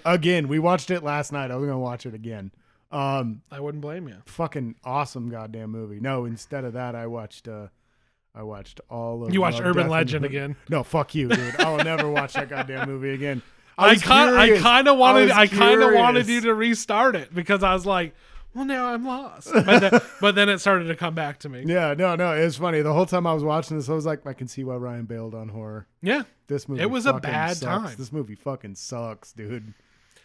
Again, we watched it last night. I was gonna watch it again. I wouldn't blame you. Fucking awesome goddamn movie. No, instead of that, I watched all of. You watched Urban Legend again? No, fuck you, dude. I will never watch that goddamn movie again. I kind of wanted you to restart it because I was like, well, now I'm lost. But then it started to come back to me. Yeah, no, it was funny. The whole time I was watching this, I was like, I can see why Ryan bailed on horror. Yeah. This movie It was a bad sucks. time. This movie fucking sucks, dude.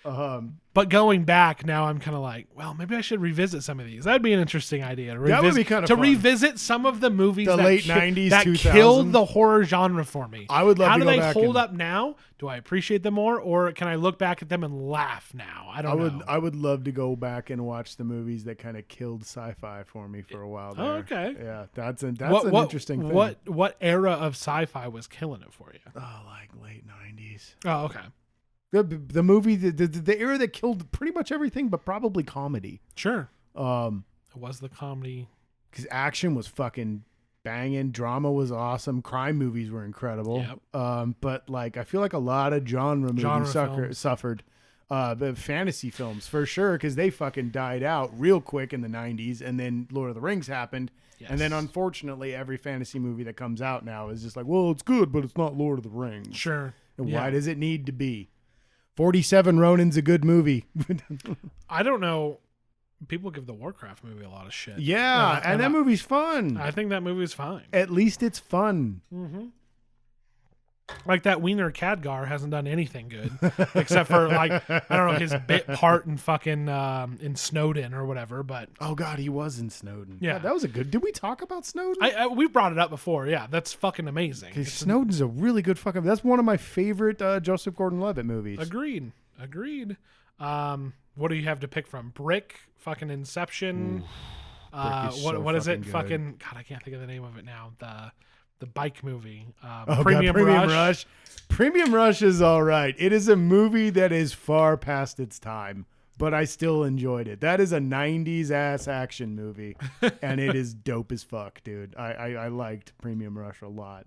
But going back now, I'm kind of like, well, maybe I should revisit some of these. That'd be an interesting idea. That would be kind of fun. Revisit some of the movies the late 90s, that 2000. killed the horror genre for me. I would love How to do go they back hold up now? Do I appreciate them more, or can I look back at them and laugh now? I don't know. I would love to go back and watch the movies that kind of killed sci-fi for me for a while there. Oh, okay. Yeah, that's an interesting thing. What era of sci-fi was killing it for you? Oh, like late 90s. Oh, okay. The movie, the era that killed pretty much everything, but probably comedy. Sure. It was the comedy. Because action was fucking banging. Drama was awesome. Crime movies were incredible. Yep. But like, I feel like a lot of genre movies suffered. But fantasy films, for sure, because they fucking died out real quick in the 90s. And then Lord of the Rings happened. Yes. And then, unfortunately, every fantasy movie that comes out now is just like, well, it's good, but it's not Lord of the Rings. Sure. And why does it need to be? 47 Ronin's a good movie. I don't know. People give the Warcraft movie a lot of shit. Yeah, and that movie's fun. I think that movie's fine. At least it's fun. Mm-hmm. Like that Wiener Khadgar hasn't done anything good except for like, I don't know, his bit part in fucking in Snowden or whatever. But oh god, he was in Snowden. Yeah, god, that was a good. Did we talk about Snowden? We brought it up before. Yeah, that's fucking amazing. Because Snowden's a really good fucking. That's one of my favorite Joseph Gordon-Levitt movies. Agreed. What do you have to pick from? Brick, fucking Inception. What is it? Good. Fucking God, I can't think of the name of it now. The bike movie. Premium Rush. Premium Rush is all right. It is a movie that is far past its time, but I still enjoyed it. That is a 90s ass action movie, and it is dope as fuck, dude. I liked Premium Rush a lot.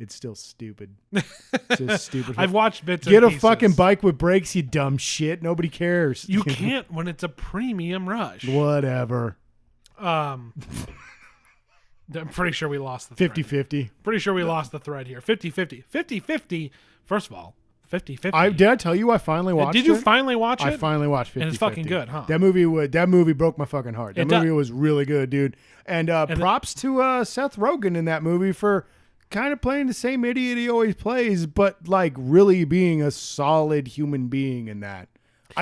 It's still stupid. It's just stupid. I've watched bits Get and a pieces. fucking bike with brakes, you dumb shit. Nobody cares. You can't when it's a Premium Rush. Whatever. I'm pretty sure we lost the thread. 50-50. Pretty sure we lost the thread here. 50-50. 50-50. First of all, 50-50. Did I tell you I finally watched it? Did you finally watch it? I finally watched 50-50. And it's fucking good, huh? That movie broke my fucking heart. That movie was really good, dude. And props to Seth Rogen in that movie for kind of playing the same idiot he always plays, but like really being a solid human being in that.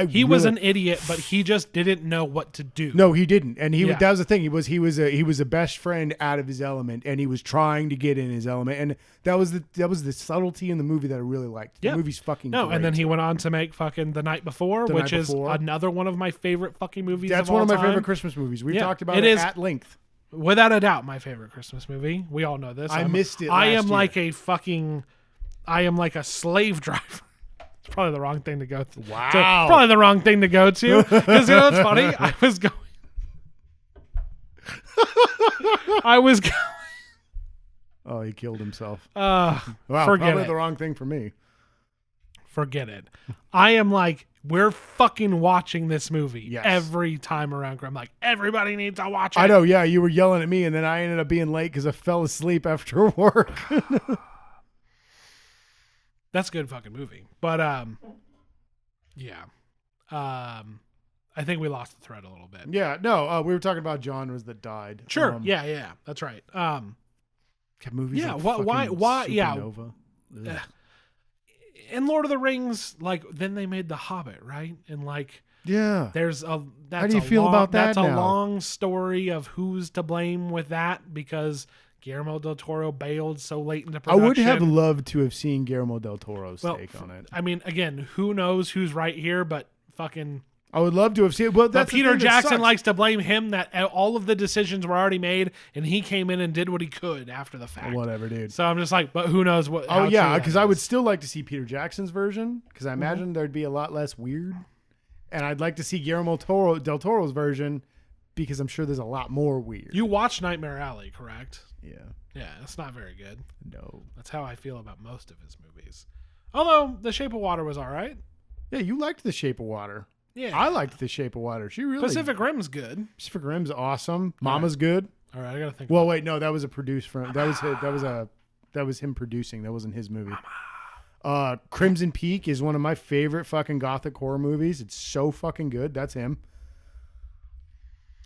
He was an idiot, but he just didn't know what to do. No, he didn't, and that was the thing. He was a best friend out of his element, and he was trying to get in his element, and that was the subtlety in the movie that I really liked. The movie's fucking great. And then he went on to make fucking The Night Before, which is another one of my favorite fucking movies. That's of all one of my time. favorite Christmas movies. We've talked about it at length. Without a doubt, my favorite Christmas movie. We all know this. I missed it. I am like a slave driver. It's probably the wrong thing to go to. Wow. Probably the wrong thing to go to. Because you know what's funny? I was going. Oh, he killed himself. Wow, probably the wrong thing for me. Forget it. I am like, we're fucking watching this movie every time around. I'm like, everybody needs to watch it. I know, yeah. You were yelling at me, and then I ended up being late because I fell asleep after work. That's a good fucking movie. But, yeah. I think we lost the thread a little bit. Yeah, no, we were talking about genres that died. Sure. Yeah. That's right. Movies yeah. Like why? Yeah. And Lord of the Rings, like, then they made The Hobbit, right? And like, there's a. That's how do you feel about that? That's a long story of who's to blame with that because Guillermo del Toro bailed so late into production. I would have loved to have seen Guillermo del Toro's take on it. I mean, again, who knows who's right here, but fucking. I would love to have seen it. Well, but Peter Jackson likes to blame him that all of the decisions were already made, and he came in and did what he could after the fact. Whatever, dude. So I'm just like, but who knows what? Oh yeah, because I would still like to see Peter Jackson's version because I imagine there'd be a lot less weird, and I'd like to see Guillermo del Toro's version because I'm sure there's a lot more weird. You watched Nightmare Alley, correct? Yeah. Yeah, it's not very good. No. That's how I feel about most of his movies. Although The Shape of Water was all right. Yeah, you liked The Shape of Water. Yeah. I liked The Shape of Water. Pacific Rim's good. Pacific Rim's awesome. Mama's good. All right, I gotta think. Well, wait, no, that was a produced from. That was him producing. That wasn't his movie. Crimson Peak is one of my favorite fucking gothic horror movies. It's so fucking good. That's him.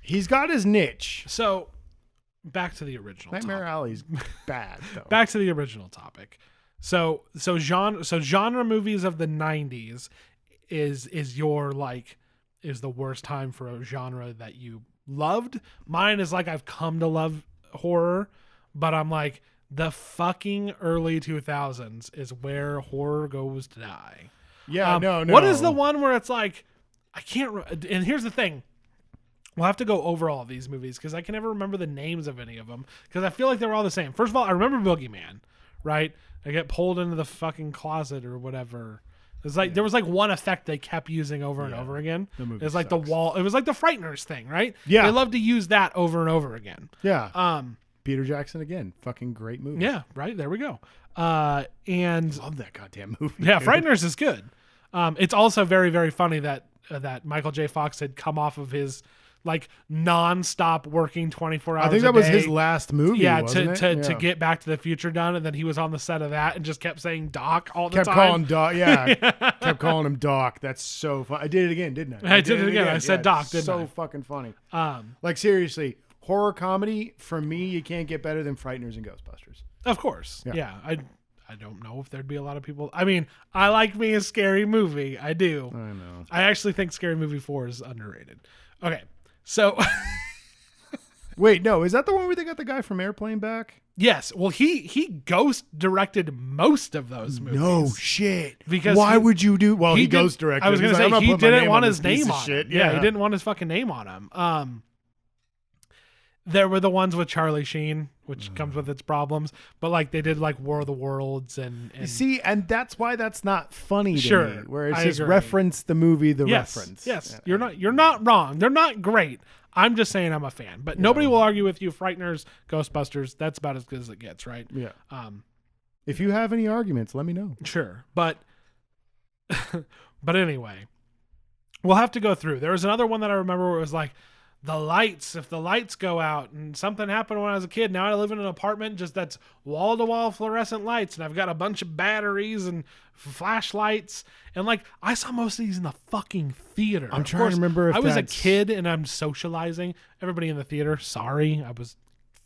He's got his niche. So, back to the original. Nightmare Alley's bad though. Back to the original topic. So genre movies of the 90s. is your is the worst time for a genre that you loved. Mine is I've come to love horror, but I'm the fucking early 2000s is where horror goes to die. Yeah, no. What is the one where it's I can't and here's the thing. We'll have to go over all of these movies because I can never remember the names of any of them because I feel like they were all the same. First of all, I remember Boogeyman, right? I get pulled into the fucking closet or whatever. It's there was one effect they kept using over and over again. It was the wall. It was the Frighteners thing, right? Yeah. They love to use that over and over again. Yeah. Peter Jackson again. Fucking great movie. Yeah, right. There we go. And love that goddamn movie. Yeah, Frighteners is good. It's also very, very funny that Michael J. Fox had come off of his non-stop working 24 hours. I think that was his last movie. Yeah, wasn't to get Back to the Future done, and then he was on the set of that and just kept saying Doc all the time. Kept calling Doc. Yeah, kept calling him Doc. That's so fun. I did it again, didn't I? I did it again. I said Doc, didn't I? So fucking funny. Seriously, horror comedy for me, you can't get better than Frighteners and Ghostbusters. Of course. Yeah. I don't know if there'd be a lot of people. I mean, I like me a scary movie. I do. I know. I actually think Scary Movie 4 is underrated. Okay. So wait, no, is that the one where they got the guy from Airplane back? Yes. Well, he ghost directed most of those movies. No shit. Because why would you do? Well, he ghost directed. I was going to say he didn't want his name on it. Yeah, he didn't want his fucking name on him. There were the ones with Charlie Sheen, which comes with its problems, but they did War of the Worlds and see, and that's why that's not funny to sure, me. Where it's I just agree. reference the movie, reference. Yes, you're not wrong. They're not great. I'm just saying I'm a fan, but nobody will argue with you. Frighteners, Ghostbusters, that's about as good as it gets, right? Yeah. If you have any arguments, let me know. Sure, but anyway, we'll have to go through. There was another one that I remember where it was the lights, if the lights go out and something happened when I was a kid, now I live in an apartment just that's wall-to-wall fluorescent lights and I've got a bunch of batteries and flashlights and I saw most of these in the fucking theater. I'm trying to remember if I was a kid and I'm socializing. Everybody in the theater, sorry, I was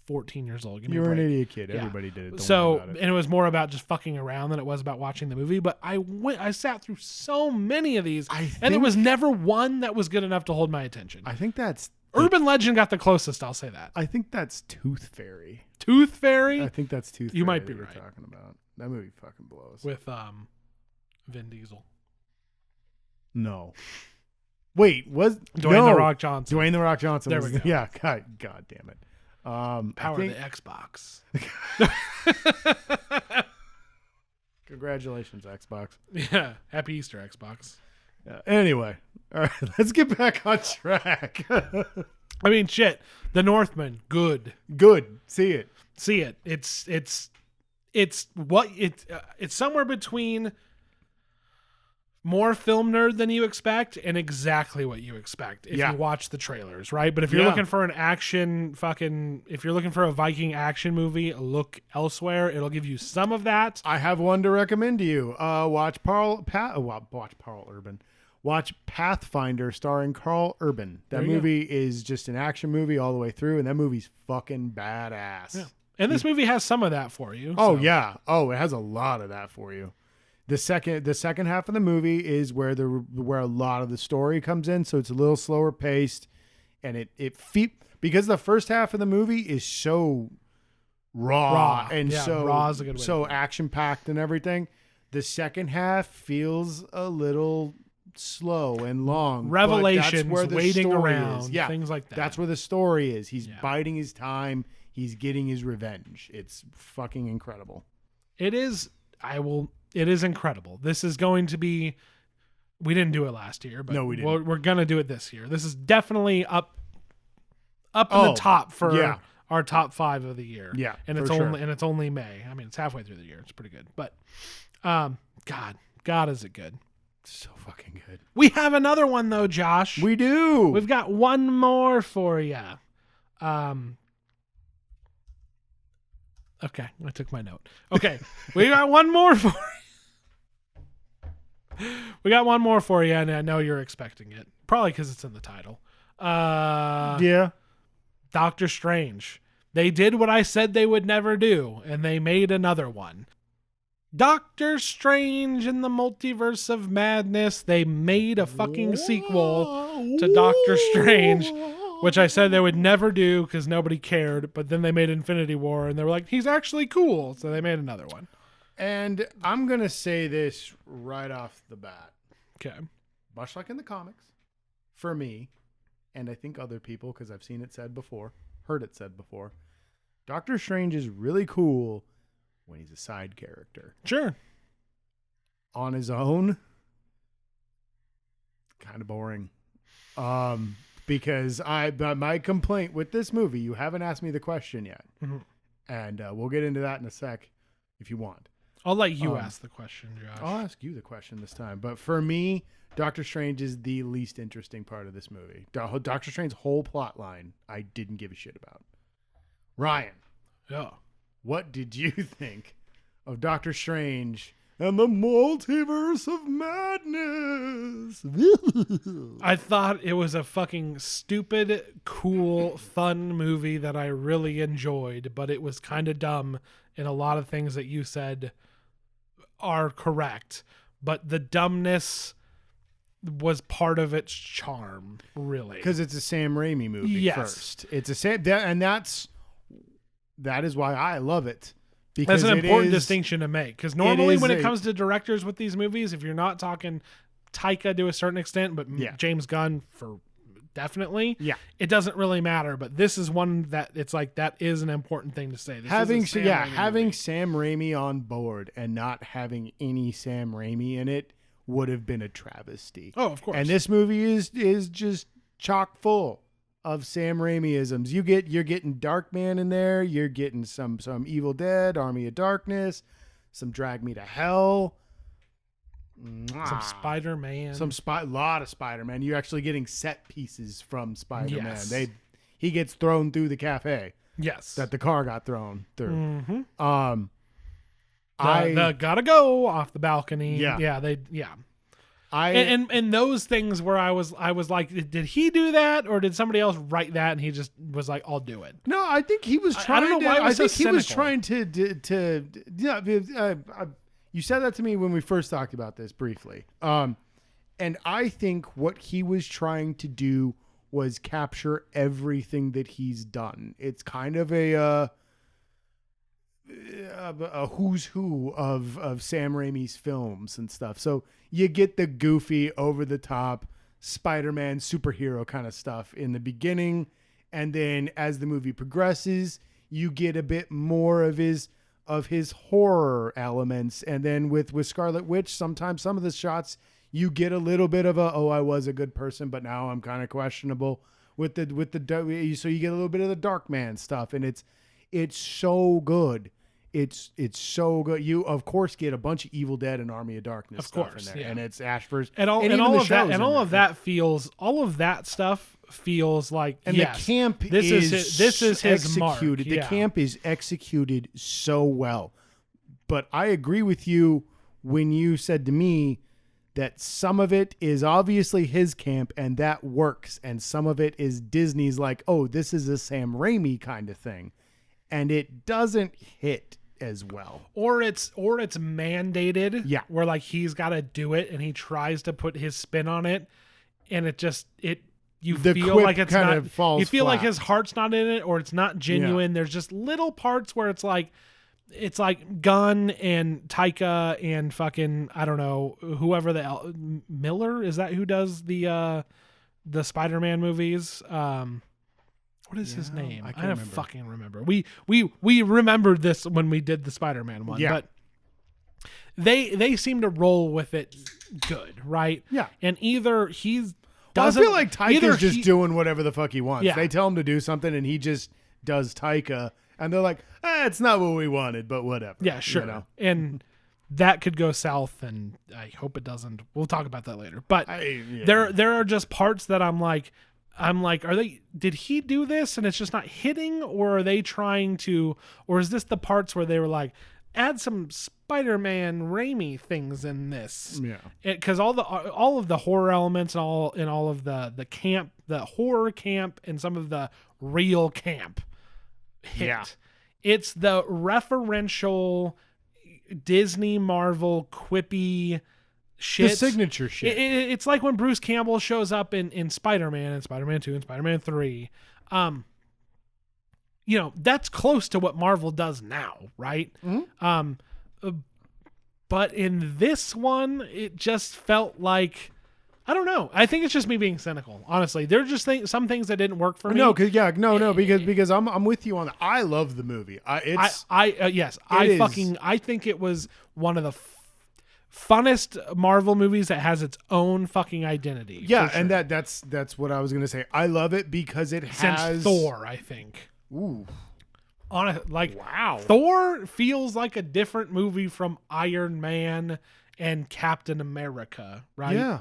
14 years old. You were an idiot kid. Everybody did it. So, and it was more about just fucking around than it was about watching the movie. But I sat through so many of these and there was never one that was good enough to hold my attention. I think that's Urban Legend got the closest, I'll say that. I think that's Tooth Fairy. Tooth Fairy? I think that's Tooth Fairy. You might be right. Talking about. That movie fucking blows. With Vin Diesel. No. Wait, was Dwayne The Rock Johnson. Dwayne The Rock Johnson. There we go. Yeah, God damn it. Power of the Xbox. Congratulations, Xbox. Yeah. Happy Easter, Xbox. Anyway, all right, let's get back on track. I mean, shit. The Northman, good. See it. It's somewhere between more film nerd than you expect and exactly what you expect if you watch the trailers, right? But if you're looking for an action if you're looking for a Viking action movie, look elsewhere. It'll give you some of that. I have one to recommend to you. Watch Pathfinder starring Carl Urban. That movie is just an action movie all the way through, and that movie's fucking badass. Yeah. And this movie has some of that for you. Oh, yeah. Oh, it has a lot of that for you. The second half of the movie is where a lot of the story comes in, so it's a little slower paced, and because the first half of the movie is so raw and raw is a good way so action packed and everything. The second half feels a little slow and long. Revelations waiting around, things like that. That's where the story is. He's biding his time. He's getting his revenge. It's fucking incredible. It is. It is incredible. This is going to be. We didn't do it last year, but no, we didn't. We're gonna do it this year. This is definitely up in the top for our top 5 of the year. Yeah, and it's only May. I mean, it's halfway through the year. It's pretty good, but God, is it good? So fucking good. We have another one though, Josh. We do. We've got one more for you. Okay, I took my note. Okay, we got one more for you. We got one more for you, and I know you're expecting it. Probably because it's in the title. Yeah. Doctor Strange. They did what I said they would never do, and they made another one. Doctor Strange in the Multiverse of Madness. They made a fucking sequel to Doctor Strange, which I said they would never do because nobody cared. But then they made Infinity War, and they were like, he's actually cool. So they made another one. And I'm going to say this right off the bat. Okay. Much like in the comics, for me, and I think other people, because I've seen it said before, heard it said before, Doctor Strange is really cool when he's a side character. Sure. On his own, kind of boring. Because my complaint with this movie, you haven't asked me the question yet. Mm-hmm. And we'll get into that in a sec if you want. I'll let you ask the question, Josh. I'll ask you the question this time. But for me, Doctor Strange is the least interesting part of this movie. Doctor Strange's whole plot line, I didn't give a shit about. Ryan. Yeah. What did you think of Doctor Strange and the Multiverse of Madness? I thought it was a fucking stupid, cool, fun movie that I really enjoyed, but it was kind of dumb, and a lot of things that you said are correct. But the dumbness was part of its charm, really. Because it's a Sam Raimi movie first. It's a Sam, that is why I love it. Because that's an important distinction to make. Because normally when it comes to directors with these movies, if you're not talking Taika to a certain extent, but James Gunn for definitely, it doesn't really matter. But this is one that it's like that is an important thing to say. Having Sam Raimi on board and not having any Sam Raimi in it would have been a travesty. Oh, of course. And this movie is just chock full of Sam Raimi-isms. You're getting Darkman in there. You're getting some Evil Dead, Army of Darkness, some Drag Me to Hell, some Spider-Man, lot of Spider-Man. You're actually getting set pieces from Spider-Man. Yes. He gets thrown through the cafe. Yes, that the car got thrown through. Mm-hmm. The gotta go off the balcony. And those things where I was like, did he do that or did somebody else write that and he just was like, I'll do it? No, I think he was trying. I don't know why. I think he was trying to. You said that to me when we first talked about this briefly. And I think what he was trying to do was capture everything that he's done. It's kind of a who's who of Sam Raimi's films and stuff. So you get the goofy, over the top Spider-Man superhero kind of stuff in the beginning, and then as the movie progresses, you get a bit more of his horror elements, and then with Scarlet Witch, sometimes some of the shots you get a little bit of I was a good person, but now I'm kind of questionable with the so you get a little bit of the Darkman stuff, and it's so good. It's so good. You of course get a bunch of Evil Dead and Army of Darkness stuff in there, and it's Ashford's and all of that stuff feels like, and the camp this is his mark. The camp is executed so well. But I agree with you when you said to me that some of it is obviously his camp and that works, and some of it is Disney's like, oh, this is a Sam Raimi kind of thing, and it doesn't hit as well, or it's mandated, where like he's got to do it and he tries to put his spin on it, and you feel like it's not, you feel like his heart's not in it, or it's not genuine. There's just little parts where it's like Gunn and Taika and fucking, I don't know, whoever Miller, is that who does the Spider-Man movies? What is his name? I don't fucking remember. We remembered this when we did the Spider-Man one, but they seem to roll with it good, right? Yeah. And either he's I feel like Taika's just doing whatever the fuck he wants. Yeah. They tell him to do something and he just does Taika, and they're like, it's not what we wanted, but whatever. Yeah, sure. You know? And that could go south, and I hope it doesn't. We'll talk about that later. But there are just parts that I'm like, did he do this and it's just not hitting, or are they trying to, or is this the parts where they were like, add some Spider-Man Raimi things in this? Yeah. Because all of the horror elements and all of the camp, the horror camp, and some of the real camp hit. Yeah. It's the referential Disney Marvel quippy shit. The signature shit. It's like when Bruce Campbell shows up in Spider-Man and Spider-Man 2 and Spider-Man 3. That's close to what Marvel does now, right? Mm-hmm. But in this one, it just felt like, I don't know. I think it's just me being cynical. Honestly, there are just some things that didn't work for me. Because I'm with you on that. I love the movie. I think it was one of the funnest Marvel movies that has its own fucking identity. Yeah, sure. and that's what I was gonna say. I love it because it has since Thor, I think. Ooh. Wow. Thor feels like a different movie from Iron Man and Captain America, right? Yeah.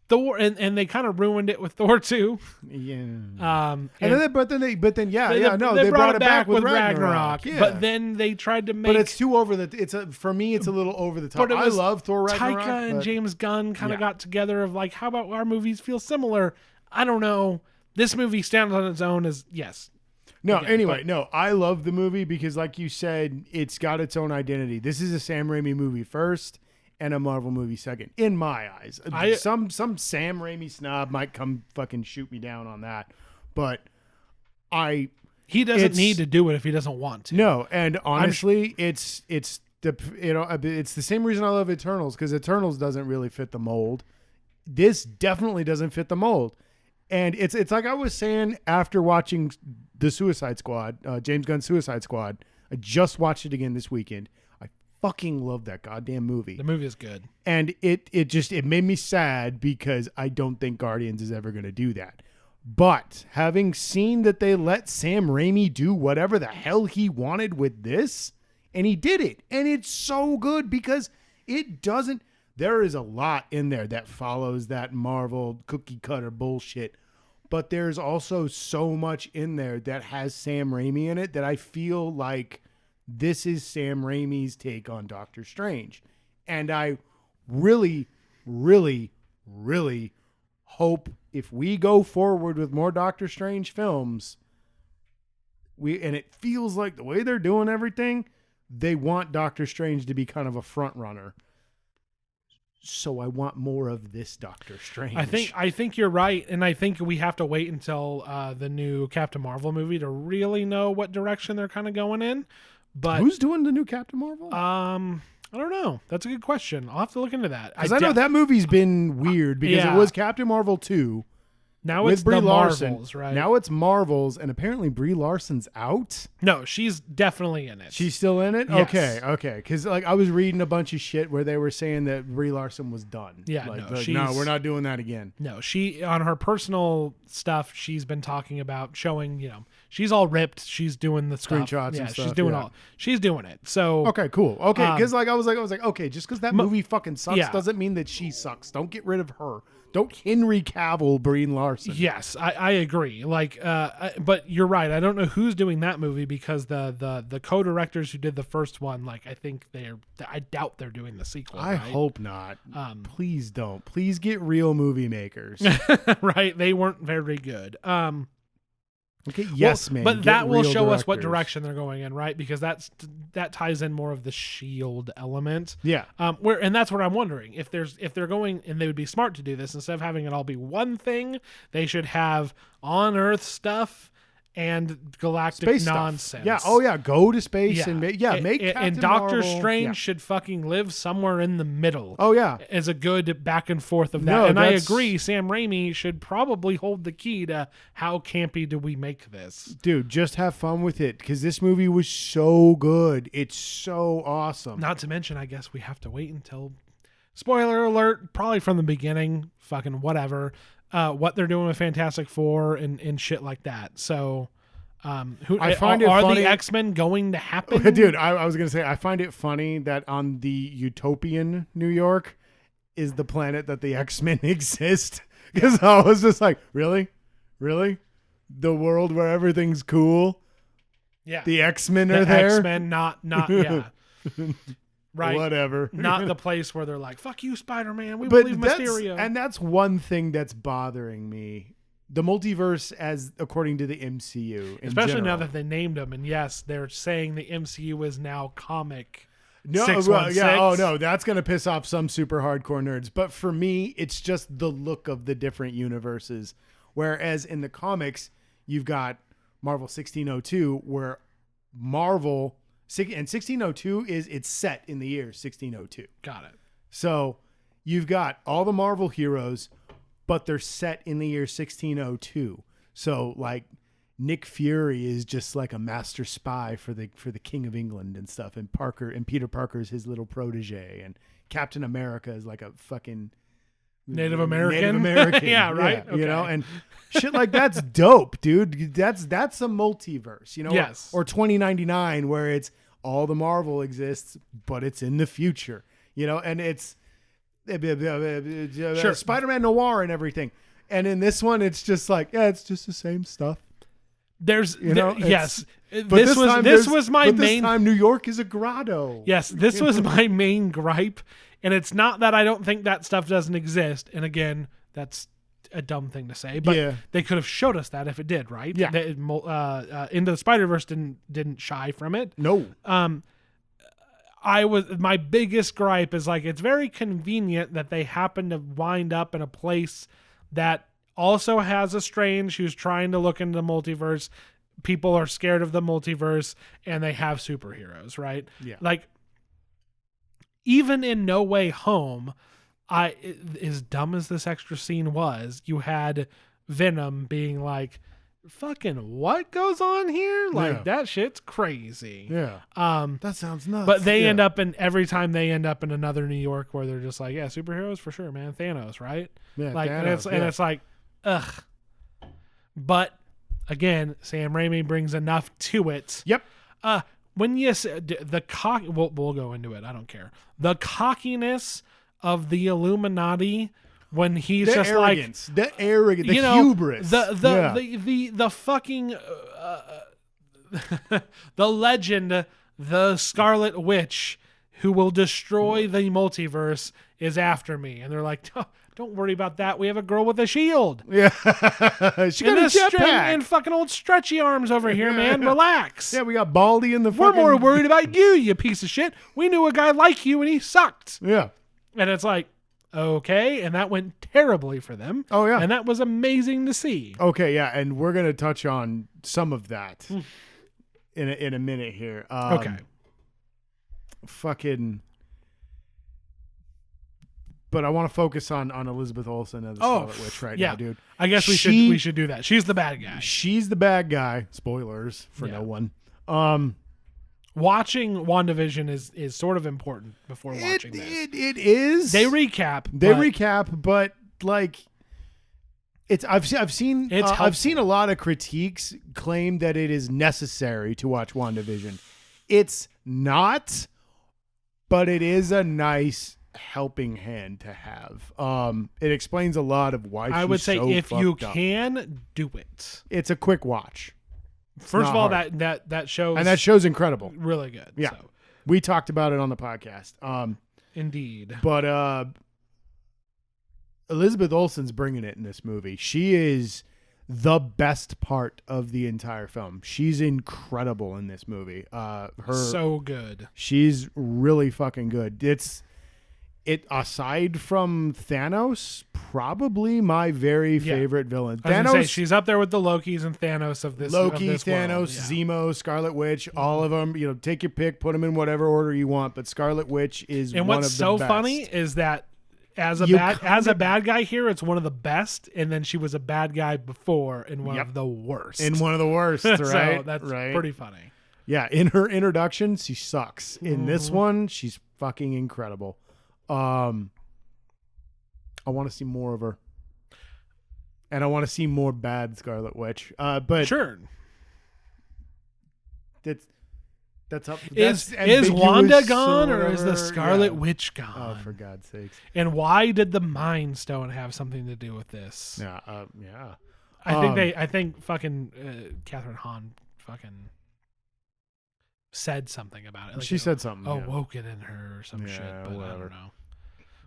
Thor and they kind of ruined it with Thor 2. Yeah. They brought it back with Ragnarok. Yeah. But then they tried to make. But it's too over the. For me, it's a little over the top. I love Thor Ragnarok. Taika and James Gunn kind of got together of like, how about our movies feel similar? I don't know. This movie stands on its own as yes. No, I love the movie because, like you said, it's got its own identity. This is a Sam Raimi movie first and a Marvel movie second, in my eyes. Some Sam Raimi snob might come fucking shoot me down on that, but he doesn't need to do it if he doesn't want to. No, and honestly, it's the same reason I love Eternals, because Eternals doesn't really fit the mold. This definitely doesn't fit the mold. And it's like I was saying after watching the Suicide Squad, James Gunn's Suicide Squad. I just watched it again this weekend. I fucking love that goddamn movie. The movie is good. And it made me sad because I don't think Guardians is ever going to do that. But having seen that they let Sam Raimi do whatever the hell he wanted with this, and he did it. And it's so good because it doesn't. There is a lot in there that follows that Marvel cookie cutter bullshit. But there's also so much in there that has Sam Raimi in it that I feel like this is Sam Raimi's take on Doctor Strange. And I really, really, really hope if we go forward with more Doctor Strange films, and it feels like the way they're doing everything, they want Doctor Strange to be kind of a front runner. So I want more of this Doctor Strange. I think you're right, and I think we have to wait until the new Captain Marvel movie to really know what direction they're kind of going in. But who's doing the new Captain Marvel? I don't know. That's a good question. I'll have to look into that. Because I know that movie's been weird because it was Captain Marvel 2. Now it's Brie Larson, Marvels, right? Now it's Marvels, and apparently Brie Larson's out. No, she's definitely in it. She's still in it? Yes. Okay. Because I was reading a bunch of shit where they were saying that Brie Larson was done. Yeah, no, we're not doing that again. No, she, on her personal stuff, she's been talking about showing, she's all ripped. She's doing the screenshots and stuff. She's doing it. So okay, cool. Okay, because I was like, okay, just because that movie fucking sucks doesn't mean that she sucks. Don't get rid of her. Don't Henry Cavill Brie Larson. Yes, I agree. But you're right. I don't know who's doing that movie because the co-directors who did the first one, I doubt they're doing the sequel. I hope not. Please don't. Please get real movie makers. Right? They weren't very good. Okay. Yes, man. But that will show us what direction they're going in, right? Because that ties in more of the SHIELD element. Yeah. And that's what I'm wondering. If they're going, and they would be smart to do this, instead of having it all be one thing, they should have on Earth stuff and galactic space nonsense. Stuff. Yeah. Oh yeah. Go to space and make Captain and Doctor Marvel. Strange should fucking live somewhere in the middle. Oh yeah. As a good back and forth of that. I agree. Sam Raimi should probably hold the key to how campy do we make this. Dude, just have fun with it because this movie was so good. It's so awesome. Not to mention, I guess we have to wait until, spoiler alert, probably from the beginning, fucking whatever. What they're doing with Fantastic Four and shit like that. So, are the X-Men going to happen? Dude, I was going to say, I find it funny that on the utopian New York is the planet that the X-Men exist. Because I was just like, really? Really? The world where everything's cool? Yeah. The X-Men are there? X-Men, not yeah. Right. Whatever. Not the place where they're like, fuck you, Spider-Man. We believe Mysterio. And that's one thing that's bothering me. The multiverse as according to the MCU. Especially now that they named them. And yes, they're saying the MCU is now comic. No, 616. Oh no, that's gonna piss off some super hardcore nerds. But for me, it's just the look of the different universes. Whereas in the comics, you've got Marvel 1602, where Marvel and 1602 it's set in the year 1602. Got it. So you've got all the Marvel heroes, but they're set in the year 1602. So like Nick Fury is just like a master spy for the King of England and stuff, and Peter Parker is his little protege, and Captain America is like a fucking Native American. Yeah, right. Yeah, okay. And shit like that's dope, dude. That's a multiverse, Yes. Or 2099, where it's all the Marvel exists, but it's in the future, and it's sure. Spider-Man Noir and everything. And in this one, it's just like, it's just the same stuff. Yes. But This was my main. This time, New York is a grotto. Yes, this was my main gripe, and it's not that I don't think that stuff doesn't exist. And again, that's a dumb thing to say, but they could have showed us that if it did, right? Yeah. Into the Spider-Verse didn't shy from it. No. My biggest gripe is like it's very convenient that they happen to wind up in a place that also has a Strange who's trying to look into the multiverse. People are scared of the multiverse and they have superheroes, right? Yeah. Like even in No Way Home, as dumb as this extra scene was, you had Venom being like, fucking what goes on here? Like that shit's crazy. Yeah. That sounds nuts. But they end up every time they end up in another New York where they're just like, yeah, superheroes for sure, man. Thanos, right? Yeah. Like Thanos, and it's like, ugh. But again, Sam Raimi brings enough to it. Yep. When you say the cock, we'll go into it. I don't care. The cockiness of the Illuminati when he's the just arrogance, like the arrogance, the hubris, the fucking the legend, the Scarlet Witch who will destroy the multiverse is after me, and they're like, oh, don't worry about that. We have a girl with a shield. Yeah, she got a jetpack and fucking old stretchy arms over here, man. Relax. Yeah, we got Baldy in the. We're more worried about you, you piece of shit. We knew a guy like you, and he sucked. Yeah, and it's like, okay, and that went terribly for them. Oh yeah, and that was amazing to see. Okay, yeah, and we're gonna touch on some of that in a minute here. Okay. Fucking. But I want to focus on Elizabeth Olsen as the Scarlet Witch now, dude. I guess we should do that. She's the bad guy. She's the bad guy. Spoilers for no one. Watching WandaVision is sort of important before watching this. It is. They recap, but like it's I've seen a lot of critiques claim that it is necessary to watch WandaVision. It's not, but it is a nice helping hand to have. It explains a lot of why I would say so if you up. can do it. It's a quick watch. First of all, that show and that show's incredible, really good. Yeah, so. We talked about it on the podcast. Indeed, but Elizabeth Olsen's bringing it in this movie. She is the best part of the entire film. She's incredible in this movie. So good. She's really fucking good. It aside from Thanos, probably my very favorite villain. Thanos, she's up there with the Lokis and Thanos of this. Loki, of this Thanos, world. Zemo, Scarlet Witch, all of them. Take your pick, put them in whatever order you want. But Scarlet Witch is and one of the best. And what's so funny is that as a bad guy here, it's one of the best, and then she was a bad guy before and one of the worst. In one of the worst, right? So that's pretty funny. Yeah, in her introduction, she sucks. In this one, she's fucking incredible. I want to see more of her, and I want to see more bad Scarlet Witch. But sure, that's up. Is Wanda gone or is the Scarlet Witch gone? Oh, for God's sakes! And why did the Mind Stone have something to do with this? Yeah, I think fucking Catherine Hahn fucking said something about it. Like, she said something. Woke it in her or some shit. But whatever. I don't know.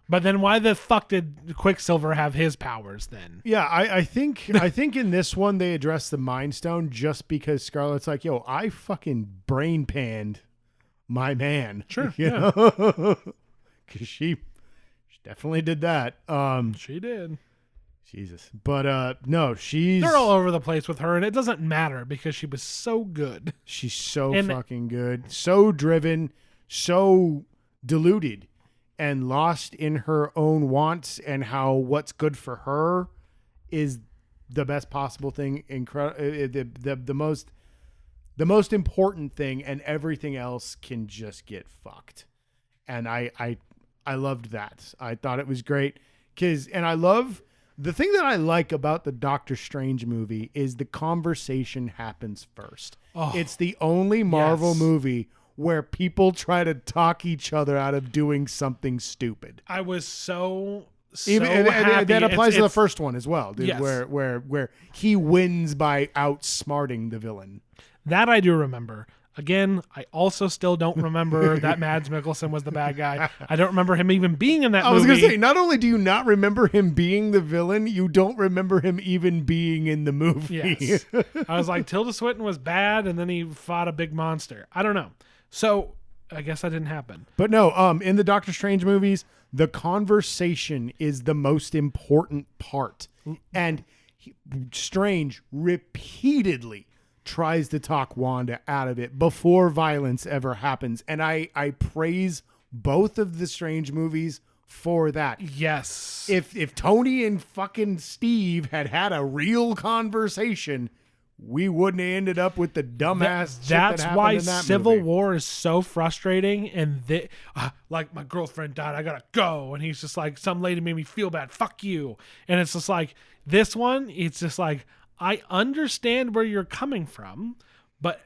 But then why the fuck did Quicksilver have his powers then? Yeah, I think in this one they addressed the Mind Stone just because Scarlet's like, yo, I fucking brain panned my man. Sure. You Yeah. know? Because she definitely did that. She did. Jesus. But no, They're all over the place with her, and it doesn't matter because she was so good. She's so fucking good. So driven, so deluded, and lost in her own wants and how what's good for her is the best possible thing. The most important thing, and everything else can just get fucked. And I loved that. I thought it was great and I love the thing that I like about the Doctor Strange movie is the conversation happens first. Oh, it's the only Marvel movie where people try to talk each other out of doing something stupid. I was so happy. That applies to the it's first one as well, dude. Yes. Where he wins by outsmarting the villain. That I do remember. Again, I also still don't remember that Mads Mikkelsen was the bad guy. I don't remember him even being in that movie. I was going to say, not only do you not remember him being the villain, you don't remember him even being in the movie. Yes. I was like, Tilda Swinton was bad, and then he fought a big monster. I don't know. So I guess that didn't happen. But no, in the Doctor Strange movies, the conversation is the most important part. And Strange repeatedly tries to talk Wanda out of it before violence ever happens. And I praise both of the Strange movies for that. Yes. If Tony and fucking Steve had a real conversation, we wouldn't have ended up with the dumbass shit that happened why in that Civil movie. War is so frustrating. And like, my girlfriend died, I gotta go. And he's just like, some lady made me feel bad. Fuck you. And it's just like, this one, it's just like, I understand where you're coming from, but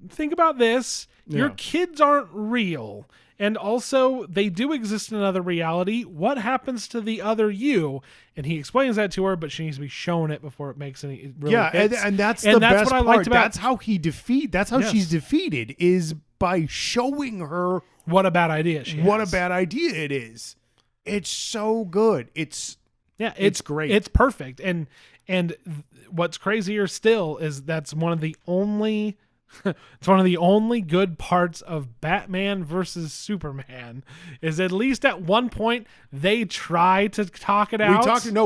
think about this. Yeah. Your kids aren't real. And also, they do exist in another reality. What happens to the other you? And he explains that to her, but she needs to be shown it before it makes any really hits. And that's the best what I part. liked about, that's how she's defeated, is by showing her what a bad idea she has. What a bad idea it is. It's so good. It's great. It's perfect. And what's crazier still is that's one of the only it's one of the only good parts of Batman versus Superman is at least at one point they try to talk it out.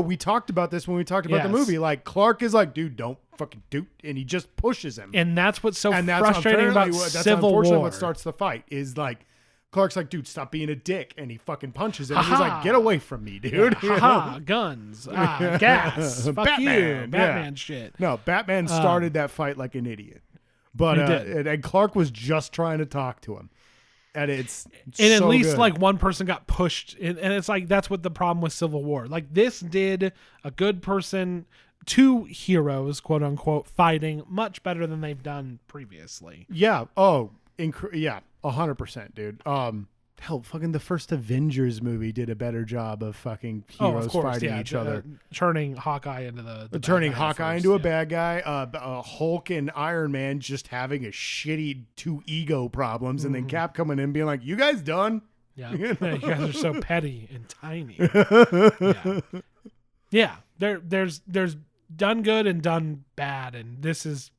We talked about this when we talked about the movie. Like, Clark is like, dude, don't fucking do, and he just pushes him. And that's what's so frustrating about Civil War. What starts the fight is like, Clark's like, dude, stop being a dick, and he fucking punches him. And he's like, get away from me, dude. Yeah, guns, gas, fuck Batman, Batman shit. No, Batman started that fight like an idiot. But and Clark was just trying to talk to him, and it's at so least good. Like one person got pushed, and it's like that's what the problem with Civil War. Like, this did a good person, two heroes, quote unquote, fighting much better than they've done previously. Yeah. Oh, 100%, dude. Hell, fucking the first Avengers movie did a better job of fucking heroes fighting each other. Turning Hawkeye into a bad guy. Hulk and Iron Man just having a shitty two ego problems, and then Cap coming in being like, "You guys done?" Yeah, you guys are so petty and tiny. Yeah. There's done good and done bad, and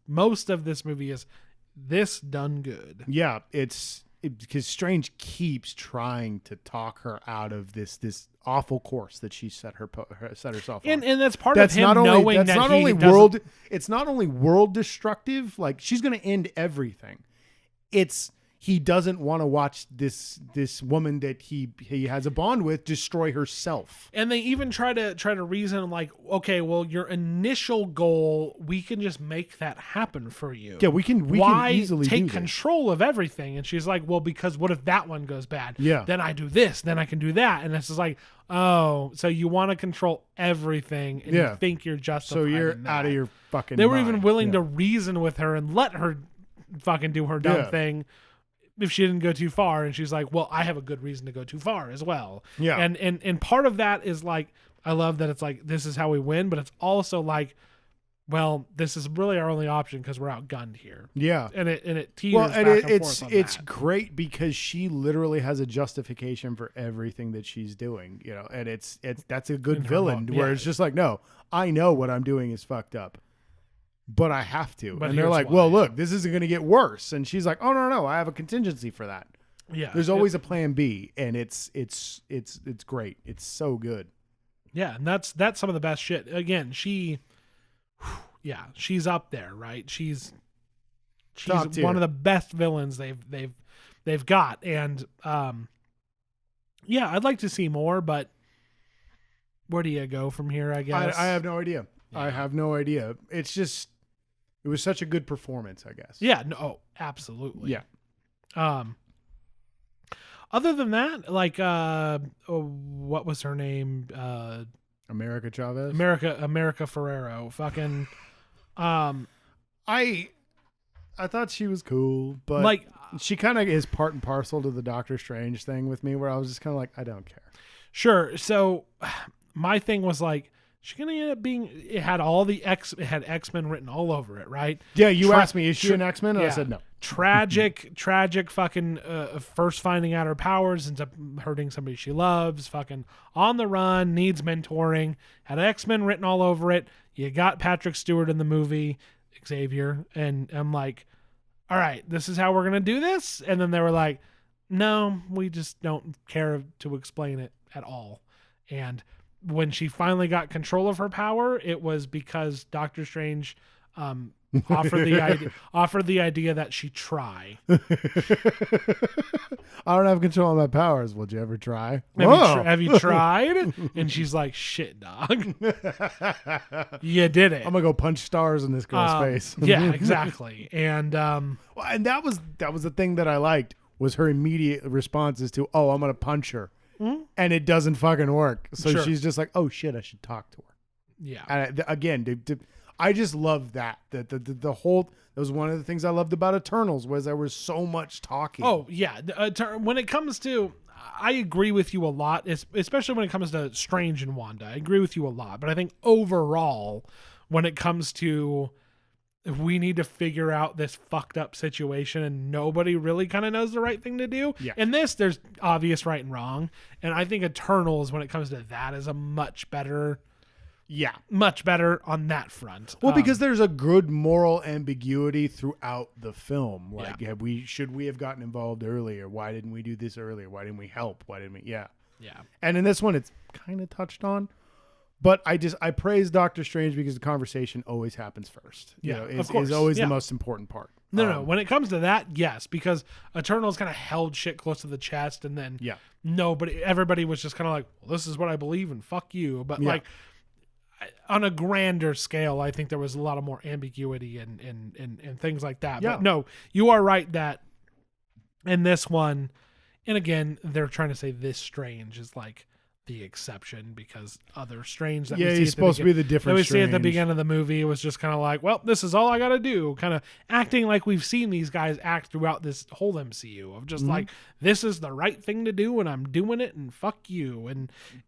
most of this movie is this done good. Yeah, because Strange keeps trying to talk her out of this awful course that she set herself on. And that's part of him knowing that it's not only world destructive, like, she's going to end everything. He doesn't want to watch this woman that he has a bond with destroy herself. And they even try to reason like, okay, well, your initial goal, we can just make that happen for you. Yeah, we can easily take control of everything? And she's like, well, because what if that one goes bad? Yeah. Then I do this, then I can do that. And it's just like, oh, so you want to control everything, and you think you're justified. So you're out of your fucking They were mind. even willing to reason with her and let her fucking do her dumb thing if she didn't go too far. And she's like, well, I have a good reason to go too far as well. Yeah. And part of that is like, I love that it's like, this is how we win, but it's also like, well, this is really our only option because we're outgunned here. Yeah. And it teeters back and forth on it's that. great because she literally has a justification for everything that she's doing, you know, and that's a good villain where it's just like, no, I know what I'm doing is fucked up. but I have to. But and they're like, well, look, this isn't going to get worse. And she's like, oh, no, I have a contingency for that. Yeah. There's always a plan B, and it's great. It's so good. Yeah, and that's some of the best shit. Again, she's up there, right? She's one of the best villains they've got. And I'd like to see more, but where do you go from here, I guess? I have no idea. Yeah. I have no idea. It's just, it was such a good performance, I guess. Yeah, no, absolutely. Yeah. Other than that, like, what was her name? America Chavez? America Ferrero. Fucking, I thought she was cool, but like, she kind of is part and parcel to the Doctor Strange thing with me, where I was just kind of like, I don't care. Sure. So my thing was like, she's gonna end up being. It had X-Men written all over it, right? Yeah, you asked me, is she an X-Men? And I said no. Tragic fucking first finding out her powers, ends up hurting somebody she loves, fucking on the run, needs mentoring, had X-Men written all over it. You got Patrick Stewart in the movie, Xavier, and I'm like, all right, this is how we're gonna do this. And then they were like, no, we just don't care to explain it at all. And when she finally got control of her power, it was because Doctor Strange offered the idea that she try. I don't have control of my powers. Would you ever try? Have you tried? And she's like, shit, dog. You did it. I'm gonna go punch stars in this girl's face. Yeah, exactly. And and that was the thing that I liked, was her immediate responses to, oh, I'm gonna punch her. Mm-hmm. And it doesn't fucking work. So she's just like, oh shit, I should talk to her. Yeah. And again, I just love that. The whole, that was one of the things I loved about Eternals, was there was so much talking. Oh yeah. When it comes to, I agree with you a lot, especially when it comes to Strange and Wanda. I agree with you a lot. But I think overall, when it comes to, we need to figure out this fucked up situation and nobody really kind of knows the right thing to do. Yeah. In this, there's obvious right and wrong. And I think Eternals, when it comes to that, is a much better on that front. Well, because there's a good moral ambiguity throughout the film. Like, should we have gotten involved earlier? Why didn't we do this earlier? Why didn't we help? Why didn't we? Yeah. Yeah. And in this one, it's kind of touched on. But I praise Doctor Strange because the conversation always happens first. Yeah, of course. Is always the most important part. No. When it comes to that, yes, because Eternals kind of held shit close to the chest, and then everybody was just kind of like, well, this is what I believe, and fuck you. But like, on a grander scale, I think there was a lot of more ambiguity and things like that. Yeah. But no, you are right that in this one, and again, they're trying to say this Strange is like the exception, because other Strange that we see he's supposed to be the different Strange. See at the beginning of the movie was just kind of like, well, this is all I got to do, kind of acting like we've seen these guys act throughout this whole MCU of just like, this is the right thing to do and I'm doing it and fuck you.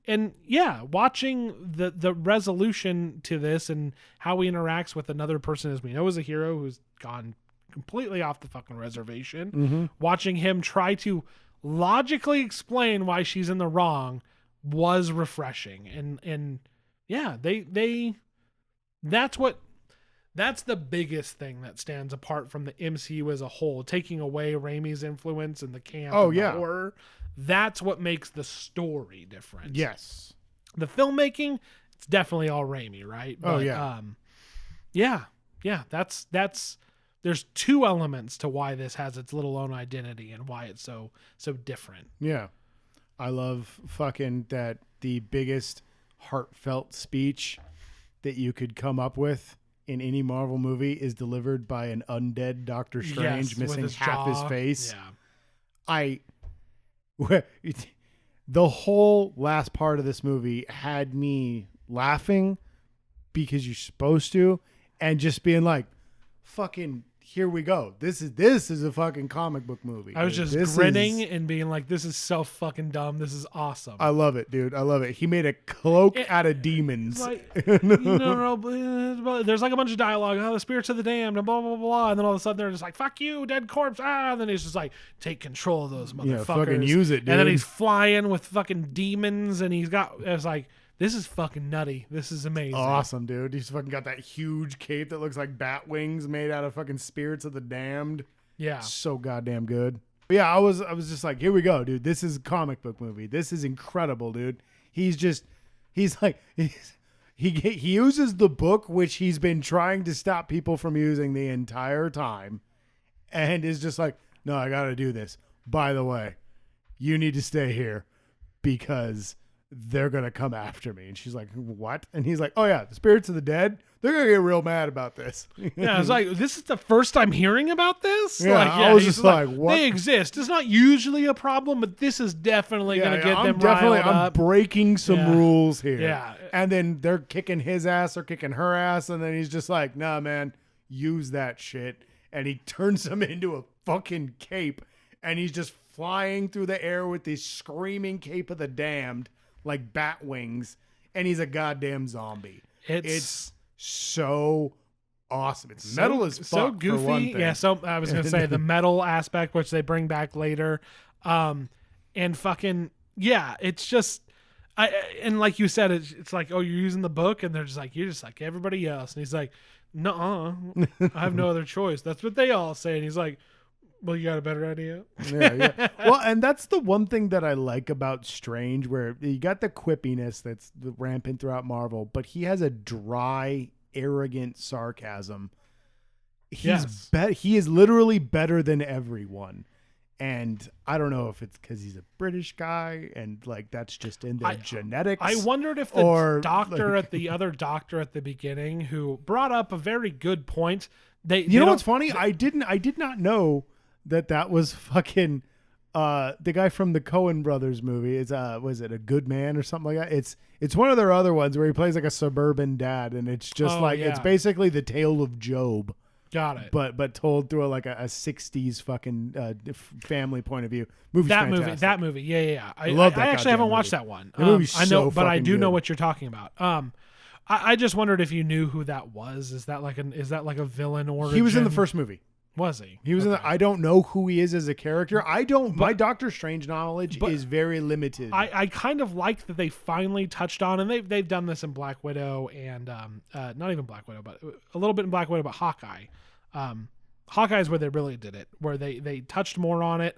And yeah, watching the resolution to this and how he interacts with another person as we know is a hero who's gone completely off the fucking reservation, watching him try to logically explain why she's in the wrong was refreshing. And yeah, that's the biggest thing that stands apart from the MCU as a whole, taking away Raimi's influence and the camp and the horror. That's what makes the story different. Yes. The filmmaking, it's definitely all Raimi, right? But, that's there's two elements to why this has its little own identity and why it's so different. Yeah. I love fucking that the biggest heartfelt speech that you could come up with in any Marvel movie is delivered by an undead Doctor Strange missing half his face. Yeah. The whole last part of this movie had me laughing because you're supposed to, and just being like, fucking, here we go. This is a fucking comic book movie. I was just grinning and being like, this is so fucking dumb. This is awesome. I love it, dude. I love it. He made a cloak out of demons. Like, no, there's like a bunch of dialogue. Oh, the spirits of the damned and blah, blah, blah. And then all of a sudden they're just like, fuck you, dead corpse. And then he's just like, take control of those motherfuckers. Yeah, fucking use it, dude. And then he's flying with fucking demons and it's like, this is fucking nutty. This is amazing. Awesome, dude. He's fucking got that huge cape that looks like bat wings made out of fucking spirits of the damned. Yeah. So goddamn good. But yeah, I was just like, here we go, dude. This is a comic book movie. This is incredible, dude. He uses the book, which he's been trying to stop people from using the entire time, and is just like, no, I got to do this. By the way, you need to stay here because they're going to come after me. And she's like, what? And he's like, oh yeah, the spirits of the dead, they're going to get real mad about this. Yeah, I was like, this is the first I'm hearing about this? Yeah, I was just like, what? They exist. It's not usually a problem, but this is definitely going to get them riled up. I'm breaking some rules here. Yeah. And then they're kicking his ass or kicking her ass. And then he's just like, nah, man, use that shit. And he turns him into a fucking cape. And he's just flying through the air with this screaming cape of the damned, like bat wings. And he's a goddamn zombie. It's so awesome. It's metal as fuck. So goofy. For one thing. Yeah, so I was going to say the metal aspect, which they bring back later. And fucking, yeah, it's just, and like you said, it's like, oh, you're using the book, and they're just like, you're just like everybody else. And he's like, nuh-uh, I have no other choice. That's what they all say. And he's like, well, you got a better idea? Yeah. Well, and that's the one thing that I like about Strange, where you got the quippiness that's rampant throughout Marvel, but he has a dry, arrogant sarcasm. He is literally better than everyone. And I don't know if it's because he's a British guy and like that's just in their genetics. I wondered if the doctor the other doctor at the beginning who brought up a very good point. You know what's funny? I did not know that was fucking the guy from the Coen Brothers movie. Is was it A Good Man or something like that? It's one of their other ones where he plays like a suburban dad, and it's just it's basically the tale of Job. Got it. But told through a 60s fucking family point of view. That movie. Yeah. I actually haven't watched that one. I know, but I do know what you're talking about. I just wondered if you knew who that was. Is that like a villain origin? He was in the first movie. Was he? He was in the, I don't know who he is as a character. My Doctor Strange knowledge is very limited. I kind of like that they finally touched on, and they've done this in Black Widow and not even Black Widow, but a little bit in Black Widow, but Hawkeye. Hawkeye is where they really did it, where they touched more on it.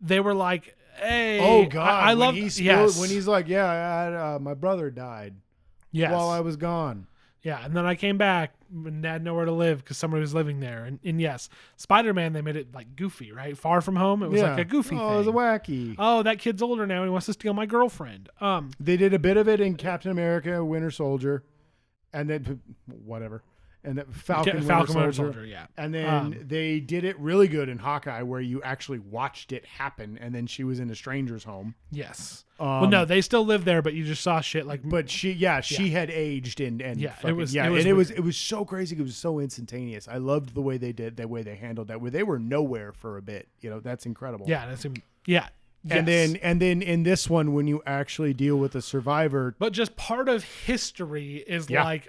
They were like, hey, oh God, I love when he's like, yeah, my brother died while I was gone. Yeah, and then I came back and had nowhere to live because somebody was living there. And yes, Spider-Man, they made it like goofy, right? Far From Home, it was like a goofy thing. Oh, it was wacky. Oh, that kid's older now and he wants to steal my girlfriend. They did a bit of it in Captain America, Winter Soldier, and then whatever. And then Falcon Winter Soldier, yeah. And then they did it really good in Hawkeye, where you actually watched it happen, and then she was in a stranger's home. Yes. Well, no, they still lived there, but you just saw shit like. But she had aged and it was so crazy. It was so instantaneous. I loved the way they handled that. Where they were nowhere for a bit. That's incredible. Yeah, And then in this one, when you actually deal with a survivor, but just part of history is like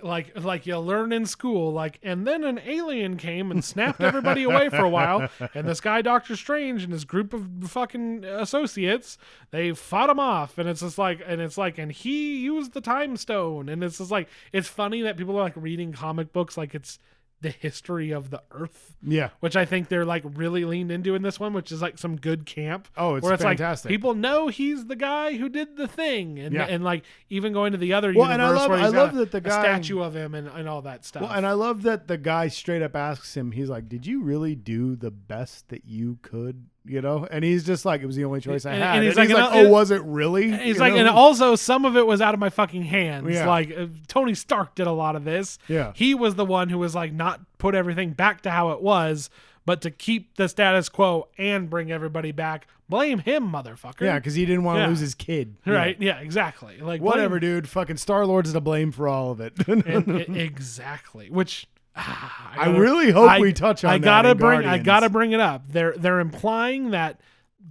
you learn in school, and then an alien came and snapped everybody away for a while, and this guy Doctor Strange and his group of fucking associates, they fought him off, and it's just and he used the time stone, and it's just like, it's funny that people are like reading comic books like it's the history of the earth, which I think they're like really leaned into in this one, which is like some good camp. Oh, it's fantastic. Like, people know he's the guy who did the thing, and like even going to the other universe where he's got a statue of him and all that stuff. Well, and I love that the guy straight up asks him, he's like, "Did you really do the best that you could?" And he's just like, it was the only choice I had. And he's like, oh, was it really? He's like, and also some of it was out of my fucking hands. Yeah. Like Tony Stark did a lot of this. Yeah. He was the one who was like, not put everything back to how it was, but to keep the status quo and bring everybody back. Blame him, motherfucker. Yeah, because he didn't want to lose his kid. Right. Yeah, exactly. Like, whatever, dude. Fucking Star-Lord's to blame for all of it. Exactly. Which... I really hope we touch on that. I gotta bring it up. They're implying that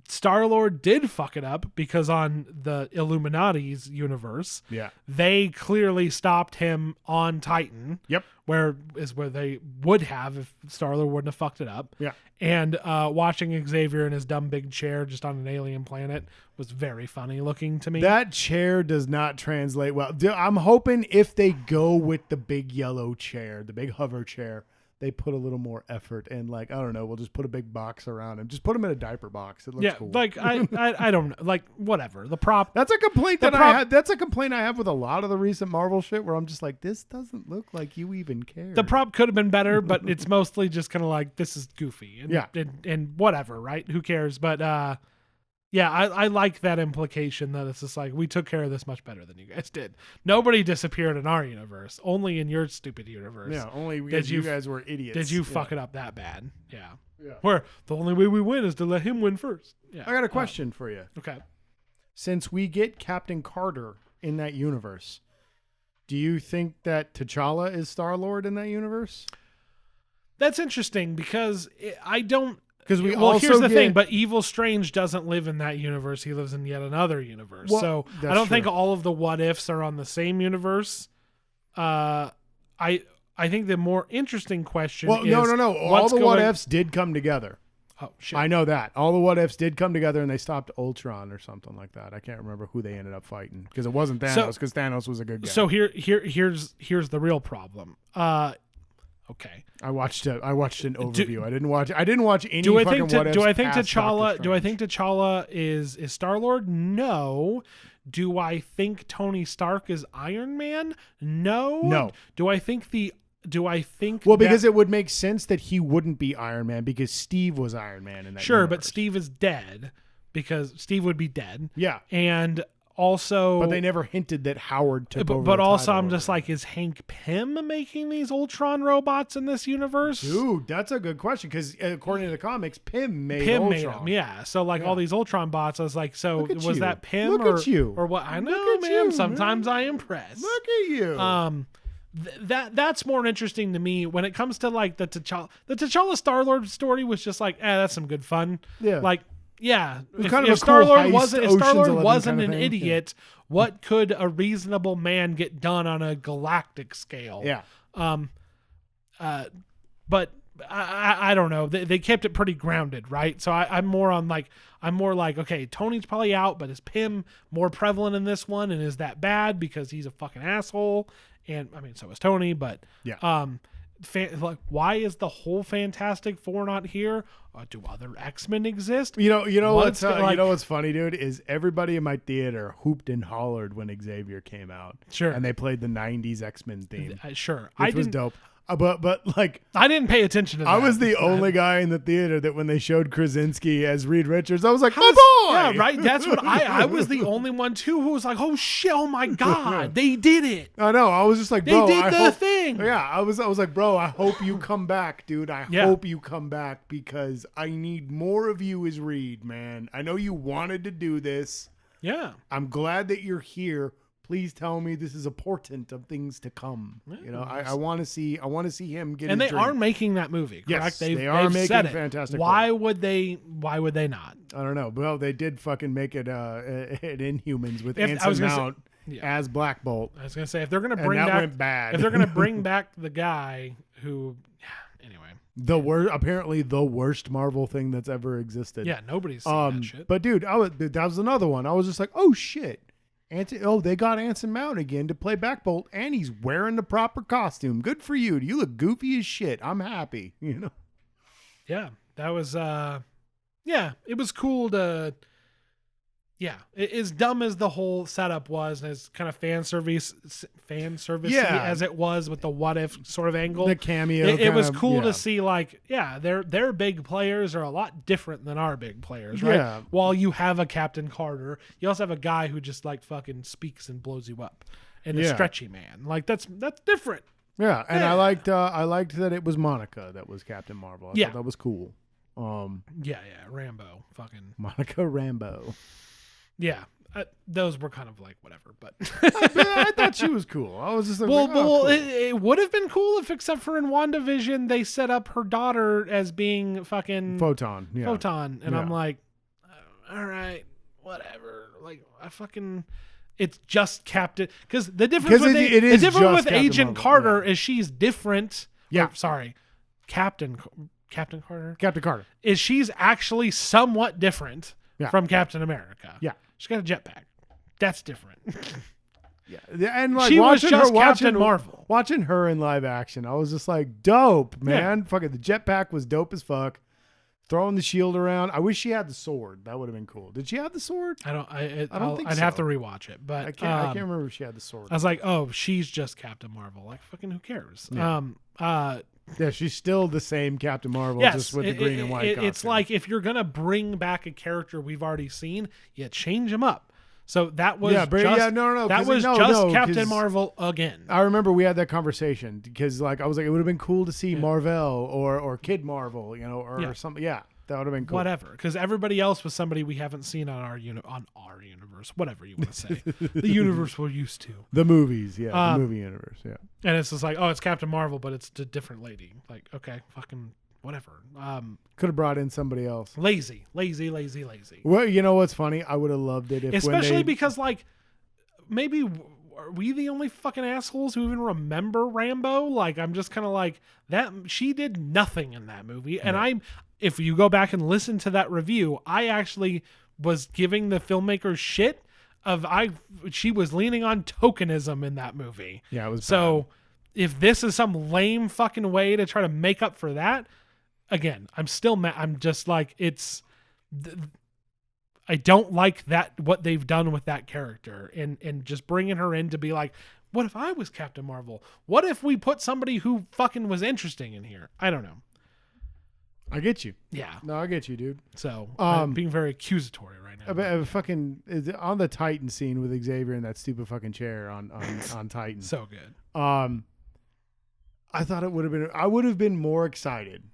Star-Lord did fuck it up because on the Illuminati's universe, they clearly stopped him on Titan. Yep. Where they would have if Star-Lord wouldn't have fucked it up. Yeah. And watching Xavier in his dumb big chair just on an alien planet was very funny looking to me. That chair does not translate well. I'm hoping if they go with the big yellow chair, the big hover chair, they put a little more effort and like, I don't know, we'll just put a big box around him. Just put him in a diaper box. It looks cool. Like I don't know, like whatever. The prop. That's a complaint that's a complaint I have with a lot of the recent Marvel shit where I'm just like, this doesn't look like you even care. The prop could have been better, but it's mostly just kind of like, this is goofy and whatever, right? Who cares? But I like that implication that it's just like, we took care of this much better than you guys did. Nobody disappeared in our universe, only in your stupid universe. Yeah, only because you guys were idiots. Did you fuck it up that bad? Yeah. Where the only way we win is to let him win first. Yeah. I got a question for you. Okay. Since we get Captain Carter in that universe, do you think that T'Challa is Star-Lord in that universe? That's interesting because I don't. Because here's the thing, but Evil Strange doesn't live in that universe. He lives in yet another universe. Well, so I don't think all of the what ifs are on the same universe. I think the more interesting question is... No. All the what ifs did come together. Oh, shit. I know that. All the what ifs did come together and they stopped Ultron or something like that. I can't remember who they ended up fighting because it wasn't Thanos because Thanos was a good guy. So here's the real problem. Okay. I watched an overview. I didn't watch any fucking what ifs. Do I think T'Challa is Star-Lord? No. Do I think Tony Stark is Iron Man? No. Do I think because it would make sense that he wouldn't be Iron Man because Steve was Iron Man in that universe. But Steve is dead because Steve would be dead. Yeah. And also, but they never hinted that Howard took over. But also, I'm just like, is Hank Pym making these Ultron robots in this universe? Dude, that's a good question because according to the comics, Pym made Ultron. Yeah. So all these Ultron bots, I was like, so was that Pym or what? I know, man. Sometimes I impress. Look at you. That's more interesting to me when it comes to like the T'Challa Star-Lord story was just like, that's some good fun. Yeah. Like. Yeah, if Star-Lord wasn't an idiot, what could a reasonable man get done on a galactic scale? Yeah. But I don't know. They kept it pretty grounded, right? So I'm more like, okay, Tony's probably out, but is Pym more prevalent in this one? And is that bad because he's a fucking asshole? And I mean, so is Tony, but yeah. Why is the whole Fantastic Four not here? Do other X-Men exist? You know what's funny, dude, is everybody in my theater hooped and hollered when Xavier came out. Sure. And they played the 90s X-Men theme. Sure. Which was dope. But like, I didn't pay attention to that. I was the only guy in the theater that when they showed Krasinski as Reed Richards, I was like, my boy! Yeah, right? That's what I was the only one too who was like, oh shit, oh my God, they did it. I know. I was just like, bro, they did the thing. Yeah, I was like, bro, I hope you come back, dude. I hope you come back because I need more of you as Reed, man. I know you wanted to do this. Yeah. I'm glad that you're here. Please tell me this is a portent of things to come. Yeah, you know, I want to see him get. And his they are making that movie, correct? Yes, they are making Fantastic Four. Why would they not? I don't know. Well, they did fucking make it at Inhumans with Anson Mount as Black Bolt. I was gonna say if they're gonna bring back the guy who, anyway, apparently the worst Marvel thing that's ever existed. Yeah, nobody's seen that shit. But dude, that was another one. I was just like, oh shit. They got Anson Mount again to play Black Bolt, and he's wearing the proper costume. Good for you. You look goofy as shit. I'm happy. You know. Yeah, that was. It was cool to. Yeah, as dumb as the whole setup was, and as kind of fan service as it was with the what if sort of angle, the cameo. It was cool to see, like, their big players are a lot different than our big players, right? Yeah. While you have a Captain Carter, you also have a guy who just like fucking speaks and blows you up, and a stretchy man. Like that's different. Yeah, and I liked that it was Monica that was Captain Marvel. I thought that was cool. Rambo, fucking Monica Rambeau. Yeah, those were kind of like whatever, but I thought she was cool. I was just like, cool. It would have been cool if, except for in WandaVision, they set up her daughter as being fucking Photon, and I'm like, all right, whatever. Like it's just Captain, because the difference with Agent Carter is she's different. Yeah, sorry, Captain Carter. Captain Carter is she's actually somewhat different from Captain America. Yeah, she's got a jetpack. That's different. Yeah, and like she was just Captain Marvel. Watching her in live action, I was just like, dope, man. Yeah. Fucking the jetpack was dope as fuck. Throwing the shield around. I wish she had the sword. That would have been cool. Did she have the sword? I don't think I'd have to rewatch it, but I can't remember if she had the sword. I was like, oh, she's just Captain Marvel. Like, fucking who cares? Yeah. Yeah, she's still the same Captain Marvel, just with the green and white costume. It's like, if you're gonna bring back a character we've already seen, you change him up. So that was just Captain Marvel again. I remember we had that conversation because like I was like, it would have been cool to see Marvel or Kid Marvel, or something. Yeah, that would have been cool. Whatever, because everybody else was somebody we haven't seen on our universe, whatever you want to say, the universe we're used to. The movies, the movie universe, yeah. And it's just like, oh, it's Captain Marvel, but it's a different lady. Like, okay, fucking whatever. Could have brought in somebody else. Lazy. Well, you know what's funny? I would have loved it if, especially because like maybe are we the only fucking assholes who even remember Rambo? Like, I'm just kind of like that. She did nothing in that movie, and if you go back and listen to that review, I actually was giving the filmmakers shit she was leaning on tokenism in that movie. Yeah, it was so. Bad. If this is some lame fucking way to try to make up for that. Again, I'm still mad. I'm just like, I don't like that, what they've done with that character and just bringing her in to be like, what if I was Captain Marvel? What if we put somebody who fucking was interesting in here? I don't know. I get you. Yeah. No, I get you, dude. So I'm being very accusatory right now. Fucking on the Titan scene with Xavier in that stupid fucking chair on Titan. So good. I thought I would have been more excited.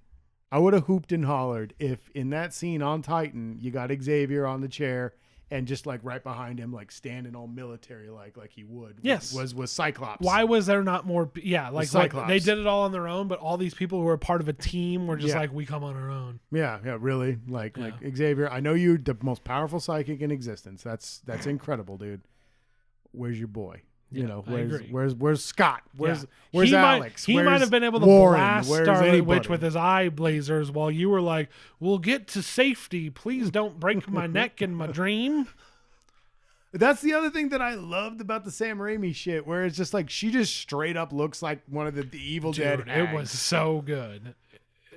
I would have hooped and hollered if in that scene on Titan, you got Xavier on the chair and just like right behind him, like standing all military like he would. Yes. Was Cyclops. Why was there not more? Yeah. Like they did it all on their own, but all these people who were part of a team were just like, we come on our own. Yeah. Yeah. Really. Like Xavier, I know you're the most powerful psychic in existence. That's incredible, dude. Where's your boy? Where's Scott? Where's Alex? He might have been able to blast Scarlet Witch with his eye blazers while you were like, we'll get to safety. Please don't break my neck in my dream. That's the other thing that I loved about the Sam Raimi shit, where it's just like she just straight up looks like one of the Evil Dead. It was so good.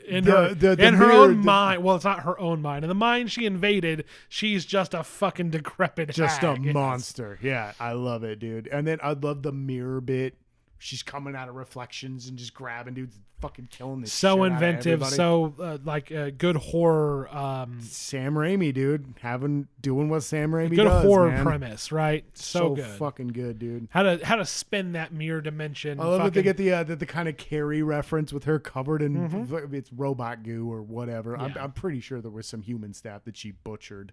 In her own mind. Well, it's not her own mind. In the mind she invaded, she's just a fucking decrepit just hag. A monster. Yeah, I love it, dude. And then I love the mirror bit. She's coming out of reflections and just grabbing dudes, fucking killing this. So inventive, so good horror. Sam Raimi, dude, doing what Sam Raimi good does. Good horror man. Premise, right? So good, fucking good, dude. How to spin that mirror dimension. I love that they get the kind of Carrie reference with her covered in it's robot goo or whatever. Yeah. I'm pretty sure there was some human stuff that she butchered.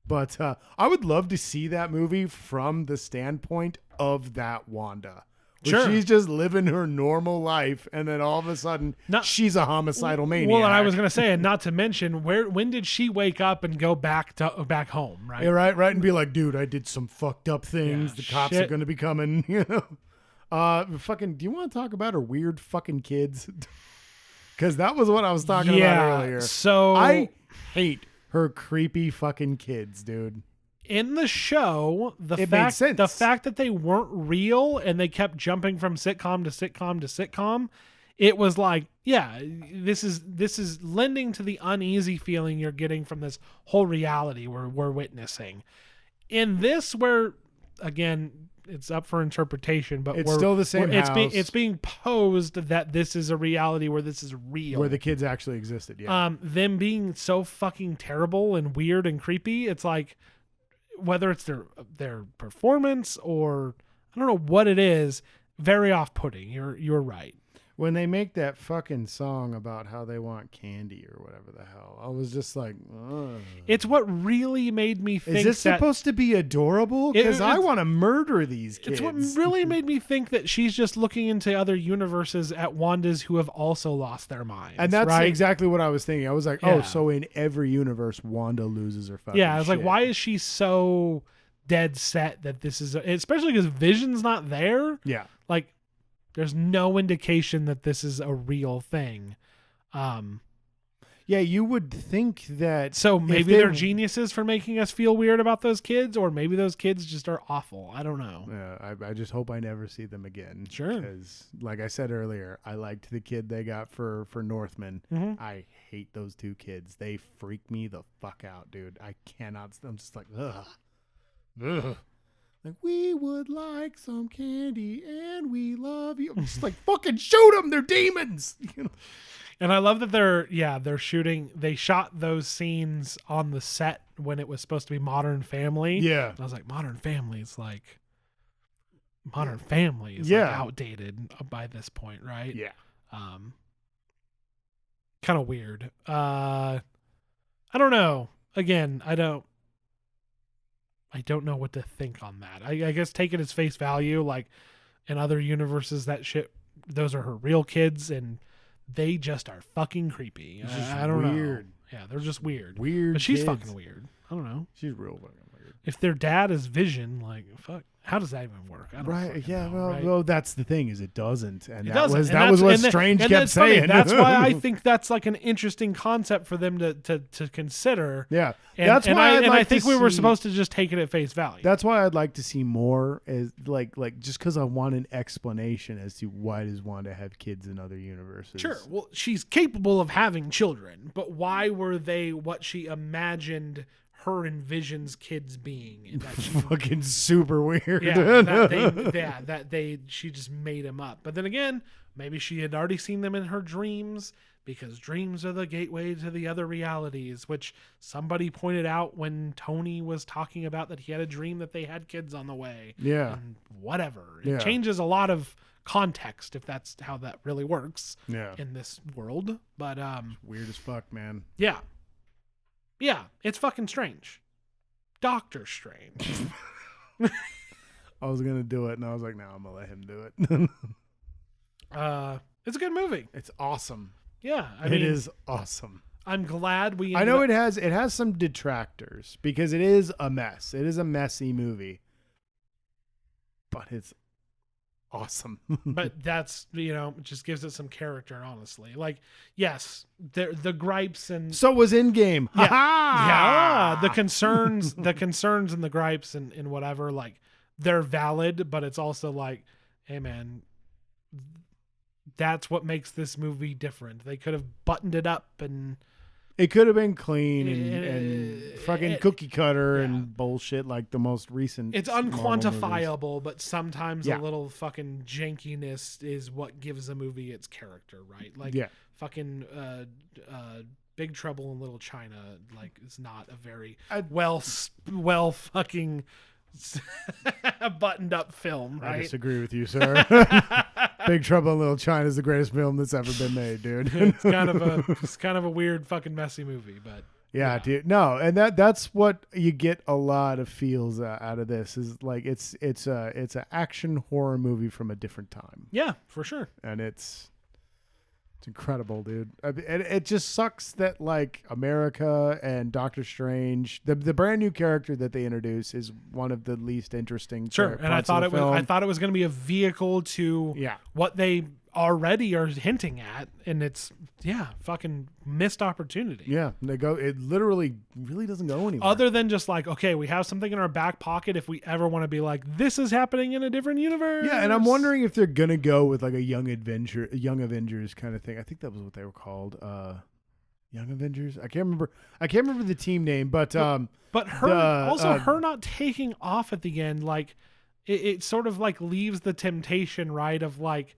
But I would love to see that movie from the standpoint of that Wanda. Sure. She's just living her normal life, and then all of a sudden, she's a homicidal maniac. Well, and I was going to say, and not to mention, when did she wake up and go back home, right? Yeah, right, and be like, dude, I did some fucked up things. The cops are going to be coming, Fucking, do you want to talk about her weird fucking kids? Because that was what I was talking about earlier. So I hate her creepy fucking kids, dude. In the show, the fact that they weren't real and they kept jumping from sitcom to sitcom to sitcom, it was like, this is lending to the uneasy feeling you're getting from this whole reality we're witnessing. In this, where again, it's up for interpretation, but it's still the same house. It's being posed that this is a reality where this is real, where the kids actually existed. Yeah. Them being so fucking terrible and weird and creepy, it's like, whether it's their performance or I don't know what it is, very off-putting. You're right. When they make that fucking song about how they want candy or whatever the hell, I was just like, ugh. It's what really made me think. Is this supposed to be adorable? Because I want to murder these kids. It's what really made me think that she's just looking into other universes at Wandas who have also lost their minds. And that's right? exactly what I was thinking. I was like, oh, so in every universe, Wanda loses her fucking I was shit. like, why is she so dead set that this is, especially because Vision's not there? Yeah. Like, there's no indication that this is a real thing. Yeah, you would think that. So maybe they're geniuses for making us feel weird about those kids, or maybe those kids just are awful. I don't know. Yeah, I just hope I never see them again. Sure. Because, like I said earlier, I liked the kid they got for Northman. Mm-hmm. I hate those two kids. They freak me the fuck out, dude. I cannot. I'm just like, ugh. Ugh. Like, we would like some candy and we love you. I'm just like, fucking shoot them. They're demons. And I love that they're shooting. They shot those scenes on the set when it was supposed to be Modern Family. Yeah. And I was like, Modern Family is like like outdated by this point, right? Yeah. Kind of weird. I don't know. Again, I don't know what to think on that. I guess take it as face value. Like in other universes, that shit, those are her real kids, and they just are fucking creepy. I don't know. Yeah, they're just weird. Weird. But she's kids. fucking weird. I don't know. She's real fucking weird. If their dad is Vision, like, fuck, how does that even work? I don't right. Yeah. know, Well, that's the thing is it doesn't. And that was what Strange kept saying. That's why I think that's like an interesting concept for them to consider. Yeah. And, that's why I think we were supposed to just take it at face value. That's why I'd like to see more as like just because I want an explanation as to why does Wanda have kids in other universes. Sure. Well, she's capable of having children, but why were they what she imagined her and Vision's kids being? That she, fucking super weird. She just made him up. But then again, maybe she had already seen them in her dreams, because dreams are the gateway to the other realities, which somebody pointed out when Tony was talking about that he had a dream that they had kids on the way. Yeah. And whatever. It changes a lot of context if that's how that really works in this world. But weird as fuck, man. Yeah. Yeah, it's fucking strange. Doctor Strange. I was going to do it, and I was like, no, I'm going to let him do it. It's a good movie. It's awesome. Yeah. It is awesome. I'm glad we... I know it has some detractors, because it is a mess. It is a messy movie. But it's awesome. But that's, it just gives it some character, honestly. Like, yes, the gripes and so was Endgame. Yeah, the concerns and the gripes and whatever, like, they're valid, but it's also like, hey man, that's what makes this movie different. They could have buttoned it up, and it could have been clean and fucking cookie cutter and bullshit like the most recent. It's unquantifiable, but sometimes a little fucking jankiness is what gives a movie its character, right? Like fucking Big Trouble in Little China, like, is not a very well fucking buttoned up film, right? I disagree with you, sir. Big Trouble in Little China is the greatest film that's ever been made, dude. It's kind of a weird fucking messy movie, but yeah, dude. No, and that's what you get a lot of feels out of this is like it's an action horror movie from a different time. Yeah, for sure. And it's incredible, dude. It just sucks that like America and Doctor Strange, the brand new character that they introduce, is one of the least interesting. Sure, and I thought it was going to be a vehicle to what they already are hinting at, and it's fucking missed opportunity. Yeah, it literally really doesn't go anywhere. Other than just like, okay, we have something in our back pocket if we ever want to be like, this is happening in a different universe. Yeah, and I'm wondering if they're gonna go with like a Young Avengers kind of thing. I think that was what they were called. Young Avengers. I can't remember the team name, but her not taking off at the end, like it sort of like leaves the temptation, right, of like,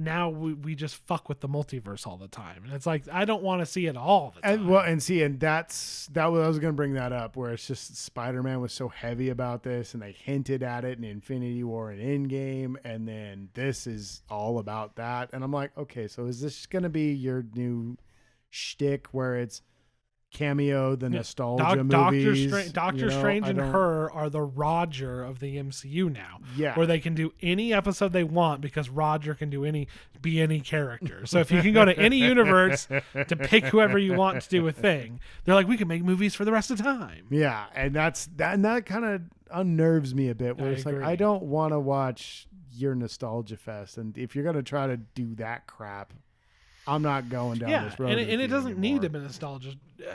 now we just fuck with the multiverse all the time. And it's like, I don't want to see it all the time. And that's I was going to bring that up, where it's just Spider-Man was so heavy about this, and they hinted at it in Infinity War and Endgame, and then this is all about that. And I'm like, okay, so is this going to be your new shtick where it's cameo the nostalgia movies? Doctor Strange and her are the Roger of the MCU now. Yeah. Where they can do any episode they want because Roger can be any character. So if you can go to any universe to pick whoever you want to do a thing, they're like, we can make movies for the rest of time. Yeah, and that kind of unnerves me a bit, where it's like, I don't want to watch your nostalgia fest, and if you're going to try to do that crap, I'm not going down this road. And it doesn't need to be nostalgia.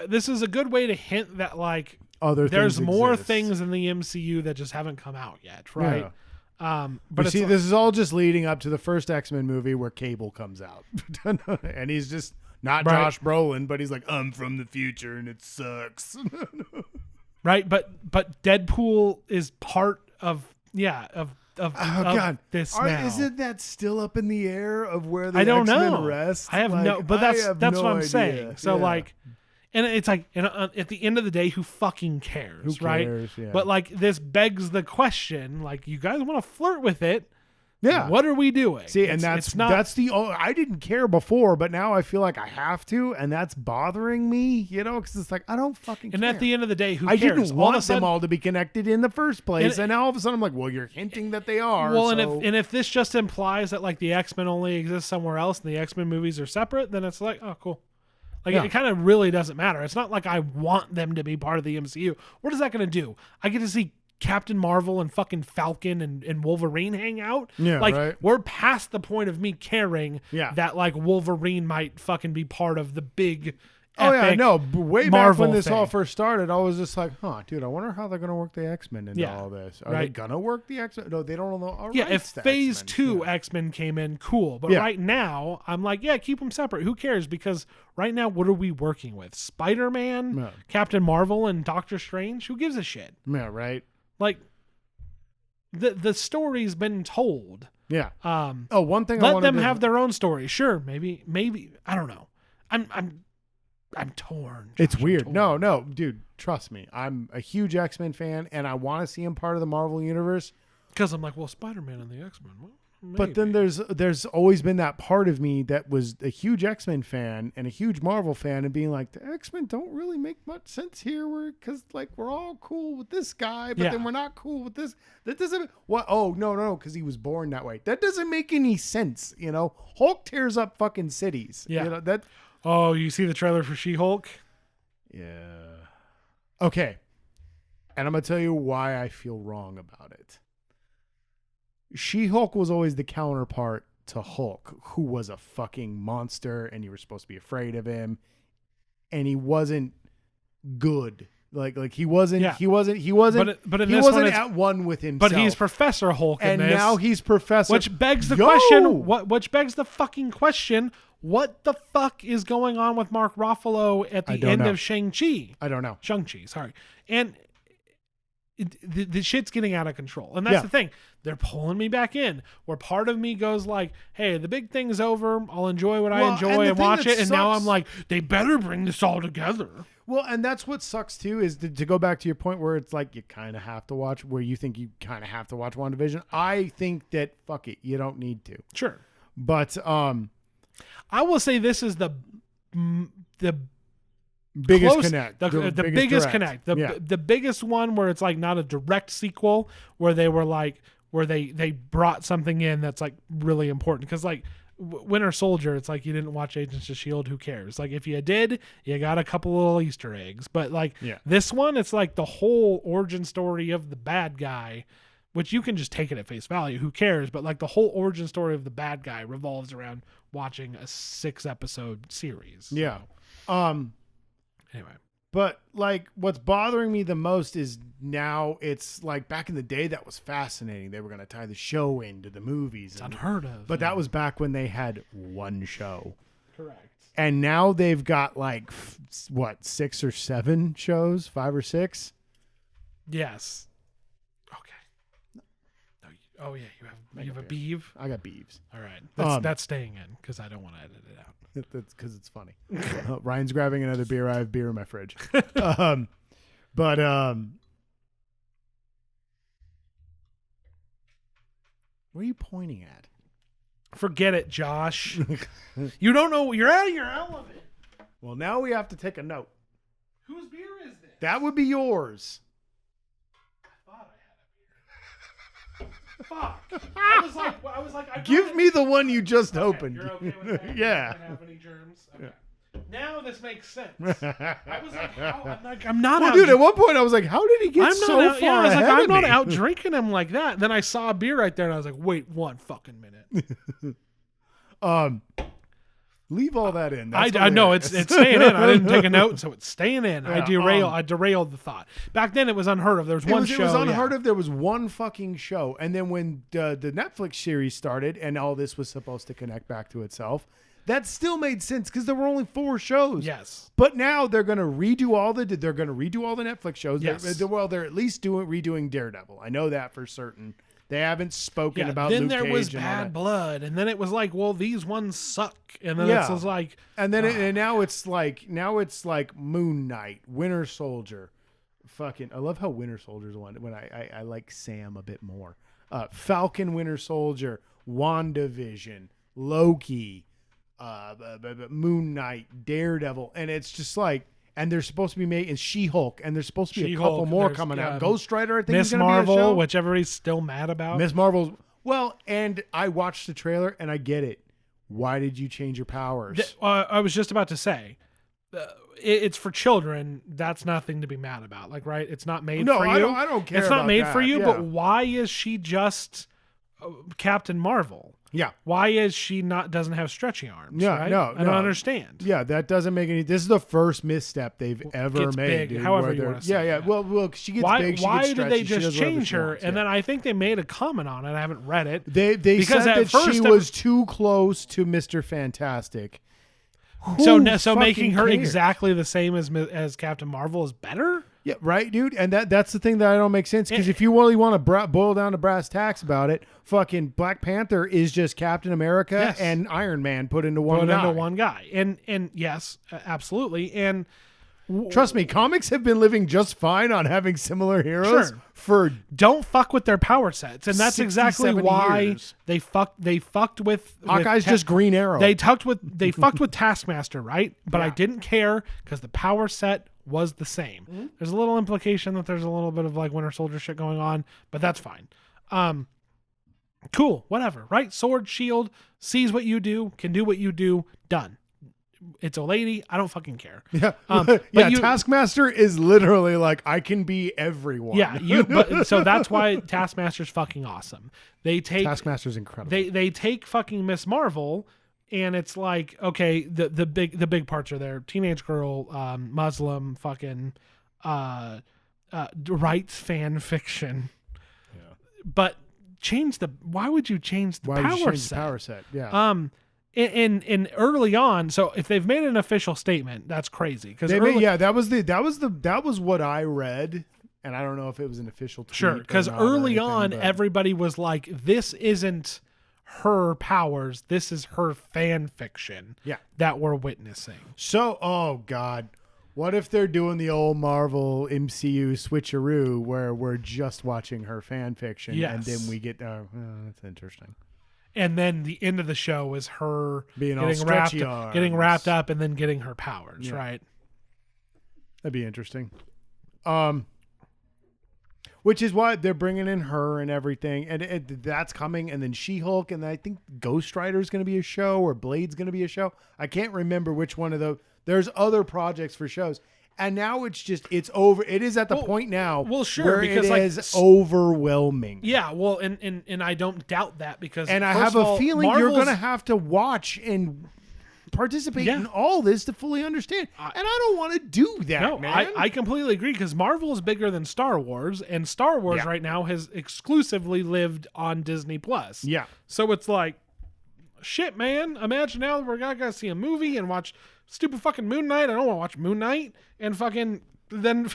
This is a good way to hint that like there's more things in the MCU that just haven't come out yet, right? Yeah. But see, this is all just leading up to the first X-Men movie where Cable comes out, and he's just not Josh Brolin, but he's like, I'm from the future and it sucks, right? But Deadpool is part of this now. Isn't that still up in the air of where the X-Men rest? I have that's what I'm saying. So like, and it's like, at the end of the day, who fucking cares, right? Yeah. But like, this begs the question, like, you guys want to flirt with it? Yeah. What are we doing? See, and that's I didn't care before, but now I feel like I have to, and that's bothering me, because it's like, I don't fucking care. And at the end of the day, who I cares? didn't want them all to be connected in the first place, and now all of a sudden I'm like, well, you're hinting that they are. Well, and if this just implies that like the X-Men only exist somewhere else and the X-Men movies are separate, then it's like, oh, cool. Like, it kind of really doesn't matter. It's not like I want them to be part of the MCU. What is that going to do? I get to see Captain Marvel and fucking Falcon and Wolverine hang out. Yeah, like, right. We're past the point of me caring that like Wolverine might fucking be part of the big way Marvel back when this thing. all first started, I was just like, dude, I wonder how they're going to work the X-Men into all this. Are they going to work the X-Men? No, they don't know. If phase 2 X-Men came in, cool. But right now, I'm like, keep them separate. Who cares? Because right now, what are we working with? Spider-Man, Captain Marvel, and Doctor Strange? Who gives a shit? Yeah, right. Like, the story's been told. Yeah. One thing. Let them have their own story. Sure, maybe. I don't know. I'm torn. It's weird. No, dude, trust me. I'm a huge X-Men fan, and I want to see him part of the Marvel universe. Because I'm like, well, Spider-Man and the X-Men. Well, maybe. But then there's always been that part of me that was a huge X-Men fan and a huge Marvel fan, and being like, the X-Men don't really make much sense here, because like we're all cool with this guy, but then we're not cool with this. That doesn't. What? Oh no, because he was born that way. That doesn't make any sense. Hulk tears up fucking cities. Yeah. That. Oh, you see the trailer for She-Hulk? Yeah. Okay. And I'm going to tell you why I feel wrong about it. She-Hulk was always the counterpart to Hulk, who was a fucking monster, and you were supposed to be afraid of him. And he wasn't good. Like he wasn't. Yeah. He wasn't. But in he this wasn't one, at one with himself. But he's Professor Hulk, and in this, now he's Professor. Which begs the question. Which begs the fucking question. What the fuck is going on with Mark Ruffalo at the end of Shang-Chi? I don't know. Shang-Chi, sorry. And the shit's getting out of control. And that's the thing. They're pulling me back in, where part of me goes like, hey, the big thing's over. I'll enjoy what I enjoy and watch it. And now I'm like, they better bring this all together. Well, and that's what sucks too, is to go back to your point where it's like you kind of have to watch, where you think you kind of have to watch WandaVision. I think that, fuck it, you don't need to. Sure. But I will say this is the biggest connect. The biggest connect. The biggest one where it's like not a direct sequel, where they were like, where they brought something in that's like really important. Because like Winter Soldier, it's like you didn't watch Agents of S.H.I.E.L.D., who cares? Like if you did, you got a couple little Easter eggs. But like this one, it's like the whole origin story of the bad guy, which you can just take it at face value. Who cares? But like the whole origin story of the bad guy revolves around watching a 6-episode series. Yeah. Anyway. But like what's bothering me the most is now it's like back in the day that was fascinating. They were going to tie the show into the movies. It's unheard of. But that was back when they had one show. Correct. And now they've got like, 6 or 7 shows? 5 or 6? Yes. Okay. Oh yeah, you have a beeve. I got beeves. All right, that's staying in because I don't want to edit it out. That's because it's funny. Ryan's grabbing another beer. I have beer in my fridge. But what are you pointing at? Forget it, Josh. You don't know. You're out of your element. Well, now we have to take a note. Whose beer is this? That would be yours. I thought I had a beer. Fuck. I was like. Give me the one you just opened. You're okay with that? Yeah. You don't have any germs? Okay. Yeah. Now this makes sense. I was like, how? I'm not well, out. Dude, at one point I was like, how did he get so far I was like, ahead I'm of not me? out drinking him like that. Then I saw a beer right there and I was like, wait 1 fucking minute. Leave all that in. I know it's staying in. I didn't take a note, so it's staying in. Yeah, I derailed the thought. Back then it was unheard of. There was one show. It was unheard of. There was one fucking show. And then when the Netflix series started and all this was supposed to connect back to itself, that still made sense because there were only 4 shows. Yes. But now they're going to redo all the Netflix shows. Yes. They're at least redoing Daredevil. I know that for certain. They haven't spoken about then Luke there Cage was and Bad Blood, and then it was like, well, these ones suck, and then it was like, and then and now it's like Moon Knight, Winter Soldier, fucking. I love how Winter Soldier's one when I like Sam a bit more. Falcon, Winter Soldier, WandaVision, Loki, Moon Knight, Daredevil, and it's just like. And they're supposed to be made in She-Hulk, and there's supposed to be a couple more coming out. Ghost Rider, I think, Miss is going to be a show. Marvel, which everybody's still mad about. Miss Marvel's and I watched the trailer, and I get it. Why did you change your powers? I was just about to say, it's for children. That's nothing to be mad about. Like, right? It's not made for you. I don't care. It's not about made that. for you. Yeah. But why is she just Captain Marvel? Yeah. Why is she doesn't have stretchy arms? Yeah, right? no, I don't understand. Yeah, that doesn't make any. This is the first misstep they've ever made. Big, dude, however you want to say. Yeah. Well, she gets big. She Why gets did stretchy, they she just does whatever change she her? wants, And then I think they made a comment on it. I haven't read it. They because said that first she was too close to Mr. Fantastic. So making her exactly the same as Captain Marvel is better? Yeah, right, dude. And that's the thing that I don't make sense because if you really want to boil down to brass tacks about it, fucking Black Panther is just Captain America and Iron Man put into one guy. And yes, absolutely. And trust me, comics have been living just fine on having similar heroes for don't fuck with their power sets, and that's 60, exactly why years. they fucked with Hawkeye's just Green Arrow. They fucked with Taskmaster, right? But I didn't care because the power set was the same. Mm-hmm. There's a little implication that there's a little bit of like Winter Soldier shit going on, but that's fine. Cool, whatever, right? Sword, shield, sees what you do, can do what you do, done. It's a lady. I don't fucking care. Yeah, Taskmaster is literally like I can be everyone. Yeah, but so that's why Taskmaster's fucking awesome. Taskmaster's incredible. They take fucking Miss Marvel, and it's like okay, the big parts are there. Teenage girl, Muslim, fucking, rights fan fiction. Yeah, but why would you change the power set? Yeah. In early on, so if they've made an official statement, that's crazy. Because that was what I read, and I don't know if it was an official tweet. Sure, because early on, everybody was like, "This isn't her powers. This is her fan fiction." Yeah, that we're witnessing. So, oh god, what if they're doing the old Marvel MCU switcheroo where we're just watching her fan fiction, and then we get that's interesting. And then the end of the show is her being getting wrapped up and then getting her powers, right? That'd be interesting. Which is why they're bringing in her and everything, and that's coming. And then She-Hulk, and I think Ghost Rider is going to be a show, or Blade's going to be a show. I can't remember which one of those. There's other projects for shows. And now it's over. It is at the point now where because it is overwhelming. Yeah, well, and I don't doubt that because I have a feeling you're going to have to watch and participate in all this to fully understand. And I don't want to do that, no, man. I completely agree because Marvel is bigger than Star Wars, and Star Wars right now has exclusively lived on Disney+. Yeah. So it's like, shit, man. Imagine now we're going to see a movie and watch stupid fucking Moon Knight. I don't want to watch Moon Knight and fucking then.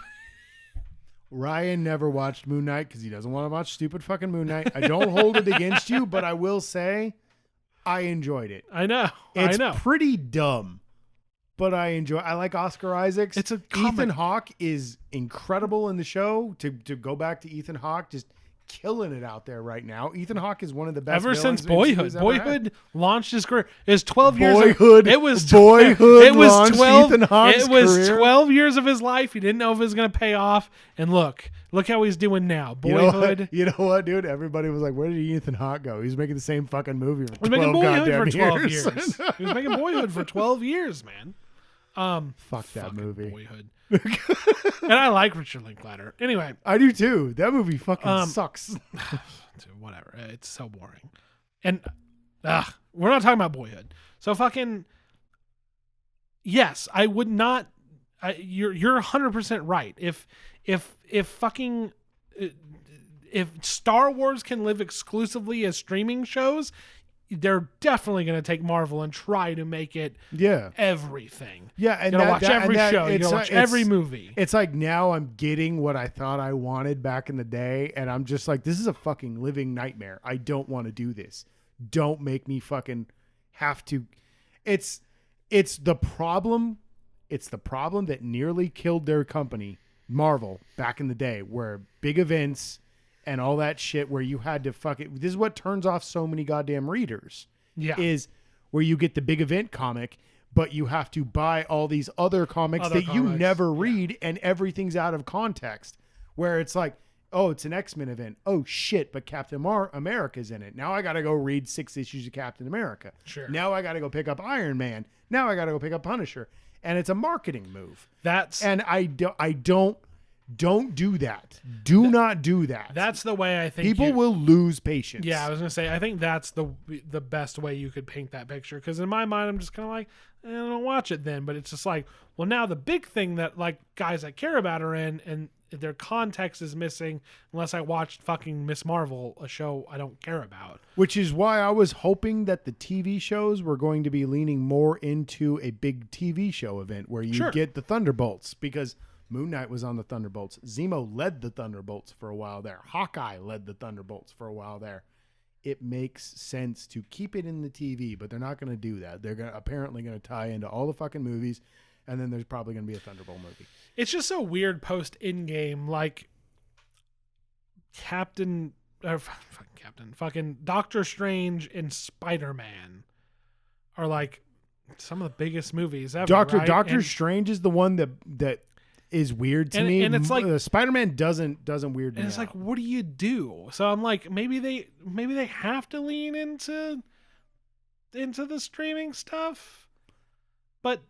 Ryan never watched Moon Knight because he doesn't want to watch stupid fucking Moon Knight. I don't hold it against you, but I will say I enjoyed it. I know. It's I know. pretty dumb, but I like Oscar Isaacs. It's a Ethan Hawke is incredible in the show. To go back to Ethan Hawke, just killing it out there right now. Ethan Hawke is one of the best ever since villains Boyhood launched his career. It was 12 Boyhood, years. It was Boyhood. It was launched 12. Ethan Hawke's It was career. 12 years of his life. He didn't know if it was going to pay off. And look how he's doing now. Boyhood. You know what, dude? Everybody was like, "Where did Ethan Hawke go? He's making the same fucking movie for 12 making Boyhood goddamn for 12 years." years. He was making Boyhood for 12 years, man. Fuck that movie. Boyhood. And I like Richard Linklater. Anyway, I do too. That movie fucking sucks. Whatever. It's so boring. And we're not talking about Boyhood. So fucking yes, I would not. You're 100% right. If fucking if Star Wars can live exclusively as streaming shows, they're definitely going to take Marvel and try to make it everything. Yeah, and you're going to watch every show. You're going to watch every movie. It's like now I'm getting what I thought I wanted back in the day, and I'm just like, this is a fucking living nightmare. I don't want to do this. Don't make me fucking have to. It's the problem. It's the problem that nearly killed their company, Marvel, back in the day, where big events and all that shit where you had to this is what turns off so many goddamn readers. Yeah. Is where you get the big event comic, but you have to buy all these other comics you never read, and everything's out of context. Where it's like, oh, it's an X-Men event. Oh shit, but Captain America's in it. Now I got to go read 6 issues of Captain America. Sure. Now I got to go pick up Iron Man. Now I got to go pick up Punisher. And it's a marketing move. And I don't do that. Do not do that. That's the way I think people will lose patience. Yeah, I was gonna say I think that's the best way you could paint that picture. Because in my mind, I'm just kind of like, I don't watch it then. But it's just like, well, now the big thing that like guys I care about are in, and their context is missing unless I watched fucking Miss Marvel, a show I don't care about. Which is why I was hoping that the TV shows were going to be leaning more into a big TV show event where you get the Thunderbolts, because Moon Knight was on the Thunderbolts. Zemo led the Thunderbolts for a while there. Hawkeye led the Thunderbolts for a while there. It makes sense to keep it in the TV, but they're not going to do that. They're apparently going to tie into all the fucking movies, and then there's probably going to be a Thunderbolt movie. It's just so weird post Endgame, like fucking Doctor Strange and Spider-Man are like some of the biggest movies ever. Doctor Strange is the one that is weird to me, and it's like Spider-Man doesn't weird me and it's out. like, what do you do? So I'm like, maybe they have to lean into the streaming stuff, but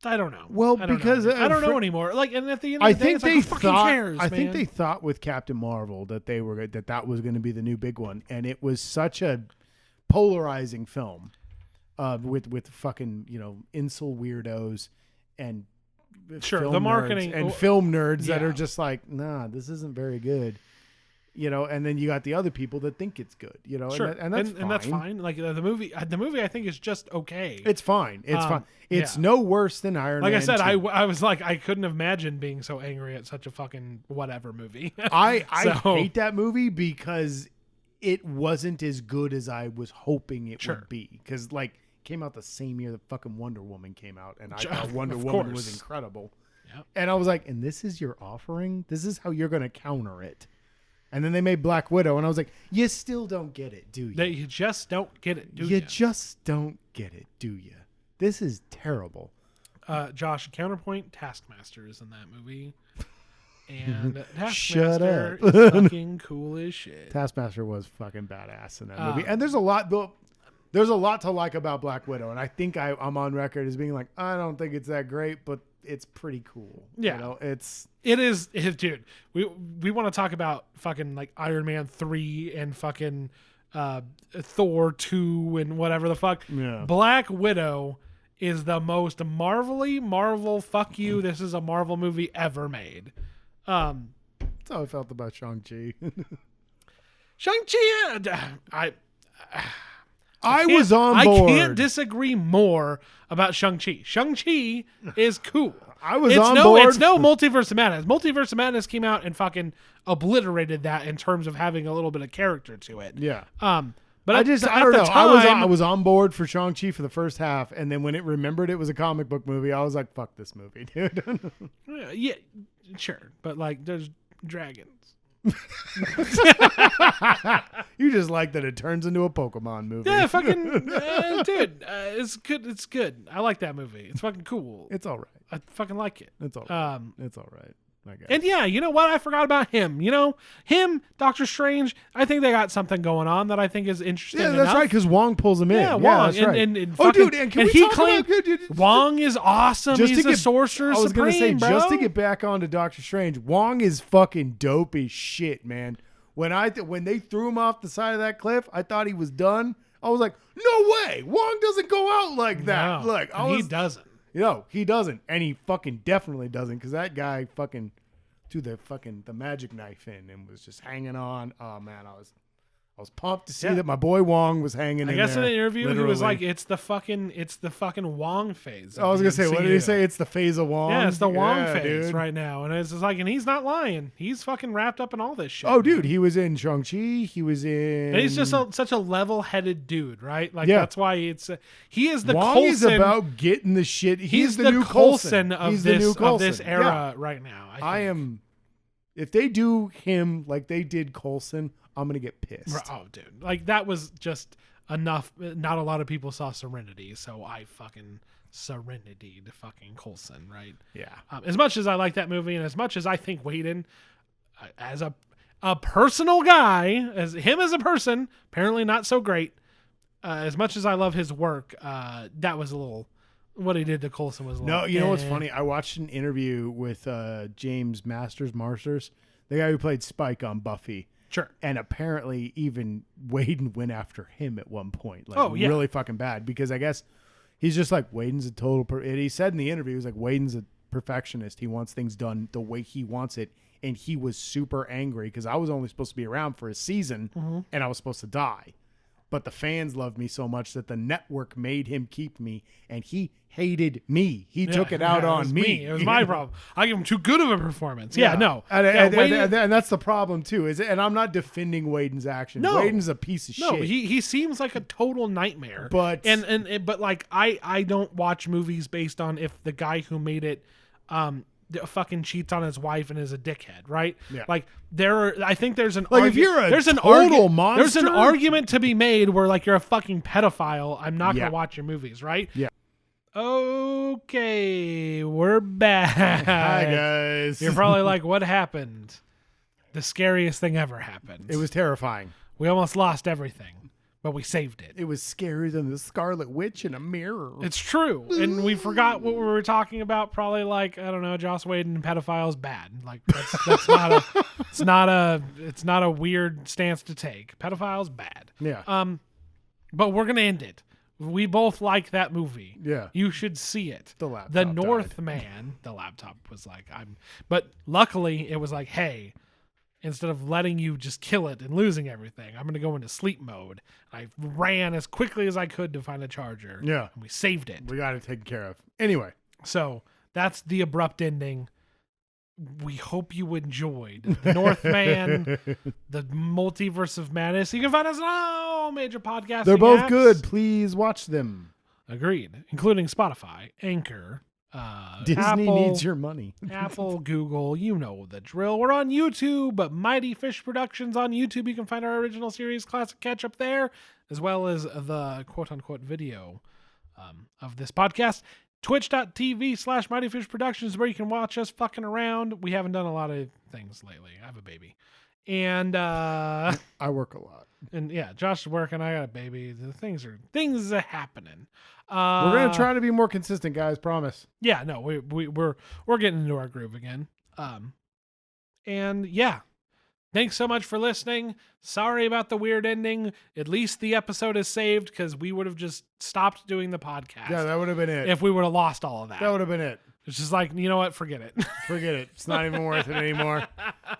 I don't know. Well, because I don't know anymore. Like, and at the end of the day, it's like, who fucking cares, I man? think they thought with Captain Marvel that that was going to be the new big one, and it was such a polarizing film, with fucking incel weirdos and the marketing and film nerds that are just like, nah, this isn't very good. And then you got the other people that think it's good, and that's fine. And that's fine. Like the movie I think is just okay. It's fine. It's fine. It's no worse than Iron Man. Like I said, 2. I was like, I couldn't imagine being so angry at such a fucking whatever movie. I hate that movie because it wasn't as good as I was hoping it would be. Because like, came out the same year that fucking Wonder Woman came out, and I thought Wonder Woman was incredible. Yep. And I was like, and this is your offering? This is how you're going to counter it? And then they made Black Widow, and I was like, you still don't get it, do you? You just don't get it, do you? You just don't get it, do you? This is terrible. Josh, counterpoint, Taskmaster is in that movie. And Shut Taskmaster up. is fucking cool as shit. Taskmaster was fucking badass in that movie. And there's a lot to like about Black Widow, and I think I'm on record as being like, I don't think it's that great, but it's pretty cool. Yeah, it is, dude. We want to talk about fucking like Iron Man 3 and fucking Thor 2 and whatever the fuck. Yeah. Black Widow is the most Marvel fuck you. This is a Marvel movie ever made. That's how I felt about Shang-Chi. Shang-Chi, I was on board. I can't disagree more about Shang-Chi. Shang-Chi is cool. I was on board. It's no Multiverse of Madness. Multiverse of Madness came out and fucking obliterated that in terms of having a little bit of character to it. Yeah. But I don't know. I was on board for Shang-Chi for the first half, and then when it remembered it was a comic book movie, I was like, fuck this movie, dude. Yeah, sure. But like there's dragons. You just like that it turns into a Pokemon movie. Yeah, fucking dude, it's good. It's good. I like that movie. It's fucking cool. It's all right. I fucking like it. It's all right. It's all right. And yeah, you know what? I forgot about him. You know, Doctor Strange. I think they got something going on that I think is interesting. Yeah, that's right. Because Wong pulls him in. Yeah, Wong. That's right. And dude, and can we talk about Wong is awesome. He's a sorcerer. I was gonna say, bro. Just to get back onto Doctor Strange, Wong is fucking dope as shit, man. When they threw him off the side of that cliff, I thought he was done. I was like, no way, Wong doesn't go out like that. No, Like he doesn't. No, he doesn't, and he fucking definitely doesn't, because that guy fucking threw the magic knife in and was just hanging on. Oh man, I was pumped to see that my boy Wong was hanging in there. I guess in the interview literally. he was like, it's the fucking Wong phase. I was gonna say, what did he say? It's the phase of Wong. Yeah, it's the Wong phase dude. right now, and it's just like, and he's not lying. He's fucking wrapped up in all this shit. Oh, dude, he was in Shang-Chi. He was in. And he's just such a level-headed dude, right? Like that's why he is the Wong Coulson. is about getting the shit. He's the new Coulson of he's this the new Coulson. of this era right now. I am. If they do him like they did Coulson, I'm gonna get pissed. Oh, dude, like that was just enough. Not a lot of people saw Serenity, so I fucking Serenity to fucking Coulson, right? Yeah. As much as I like that movie, and as much as I think Whedon, as a personal guy, as a person, apparently not so great. As much as I love his work, that was a little. What he did to Coulson was a little. No, you know what's funny? I watched an interview with James Masters, the guy who played Spike on Buffy. Sure. And apparently even Whedon went after him at one point. Like, really fucking bad, because I guess he's just like, Whedon's a total... he said in the interview, he was like, Whedon's a perfectionist. He wants things done the way he wants it. And he was super angry because I was only supposed to be around for a season and I was supposed to die. But the fans loved me so much that the network made him keep me, and he hated me. He took it out on me. It was my problem. I give him too good of a performance. Yeah, no. And that's the problem, too. And I'm not defending Whedon's actions. No. Whedon's a piece of shit. No, he seems like a total nightmare. But but like I don't watch movies based on if the guy who made it fucking cheats on his wife and is a dickhead, right? Yeah. Like I think there's an if you're a total monster, there's an argument to be made where like you're a fucking pedophile. I'm not gonna watch your movies, right? Yeah. Okay, we're back. Hi guys. You're probably like, what happened? The scariest thing ever happened. It was terrifying. We almost lost everything. But we saved it. It was scarier than the Scarlet Witch in a mirror. It's true. And we forgot what we were talking about. Probably like, I don't know, Joss Whedon and pedophiles bad. Like that's not a weird stance to take. Pedophiles bad. Yeah. But we're gonna end it. We both like that movie. Yeah. You should see it. The laptop. The Northman. The laptop was like, but luckily it was like, hey, instead of letting you just kill it and losing everything, I'm going to go into sleep mode. I ran as quickly as I could to find a charger. Yeah. And we saved it. We got it taken care of. Anyway. So that's the abrupt ending. We hope you enjoyed the Northman, the Multiverse of Manness. You can find us on all major podcasting They're both apps. good. Please watch them. Agreed. Including Spotify, Anchor, Disney Apple, needs your money. Apple, Google, you know the drill. We're on YouTube, but Mighty Fish Productions on YouTube. You can find our original series, Classic Catch Up there, as well as the quote-unquote video of this podcast. Twitch.tv/Mighty Fish Productions, where you can watch us fucking around. We haven't done a lot of things lately. I have a baby. And I work a lot. And yeah, Josh is working. I got a baby. Things are happening. We're gonna try to be more consistent, guys. Promise. Yeah, no, we're getting into our groove again. And yeah, thanks so much for listening. Sorry about the weird ending. At least the episode is saved, because we would have just stopped doing the podcast. Yeah, that would have been it. If we would have lost all of that. That would have been it. It's just like, you know what? Forget it. Forget it. It's not even worth it anymore.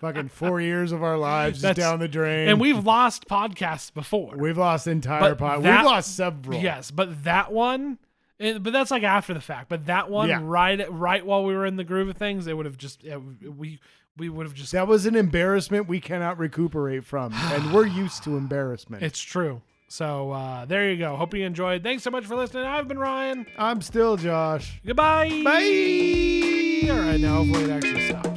Fucking 4 years of our lives just down the drain. And we've lost podcasts before. We've lost entire podcasts. We've lost several. Yes, but that one, but that's like after the fact. But that one, right while we were in the groove of things, it would have just we would have just. That was an embarrassment we cannot recuperate from, and we're used to embarrassment. It's true. So there you go. Hope you enjoyed. Thanks so much for listening. I've been Ryan. I'm still Josh. Goodbye. Bye. All right, now hopefully it actually stops.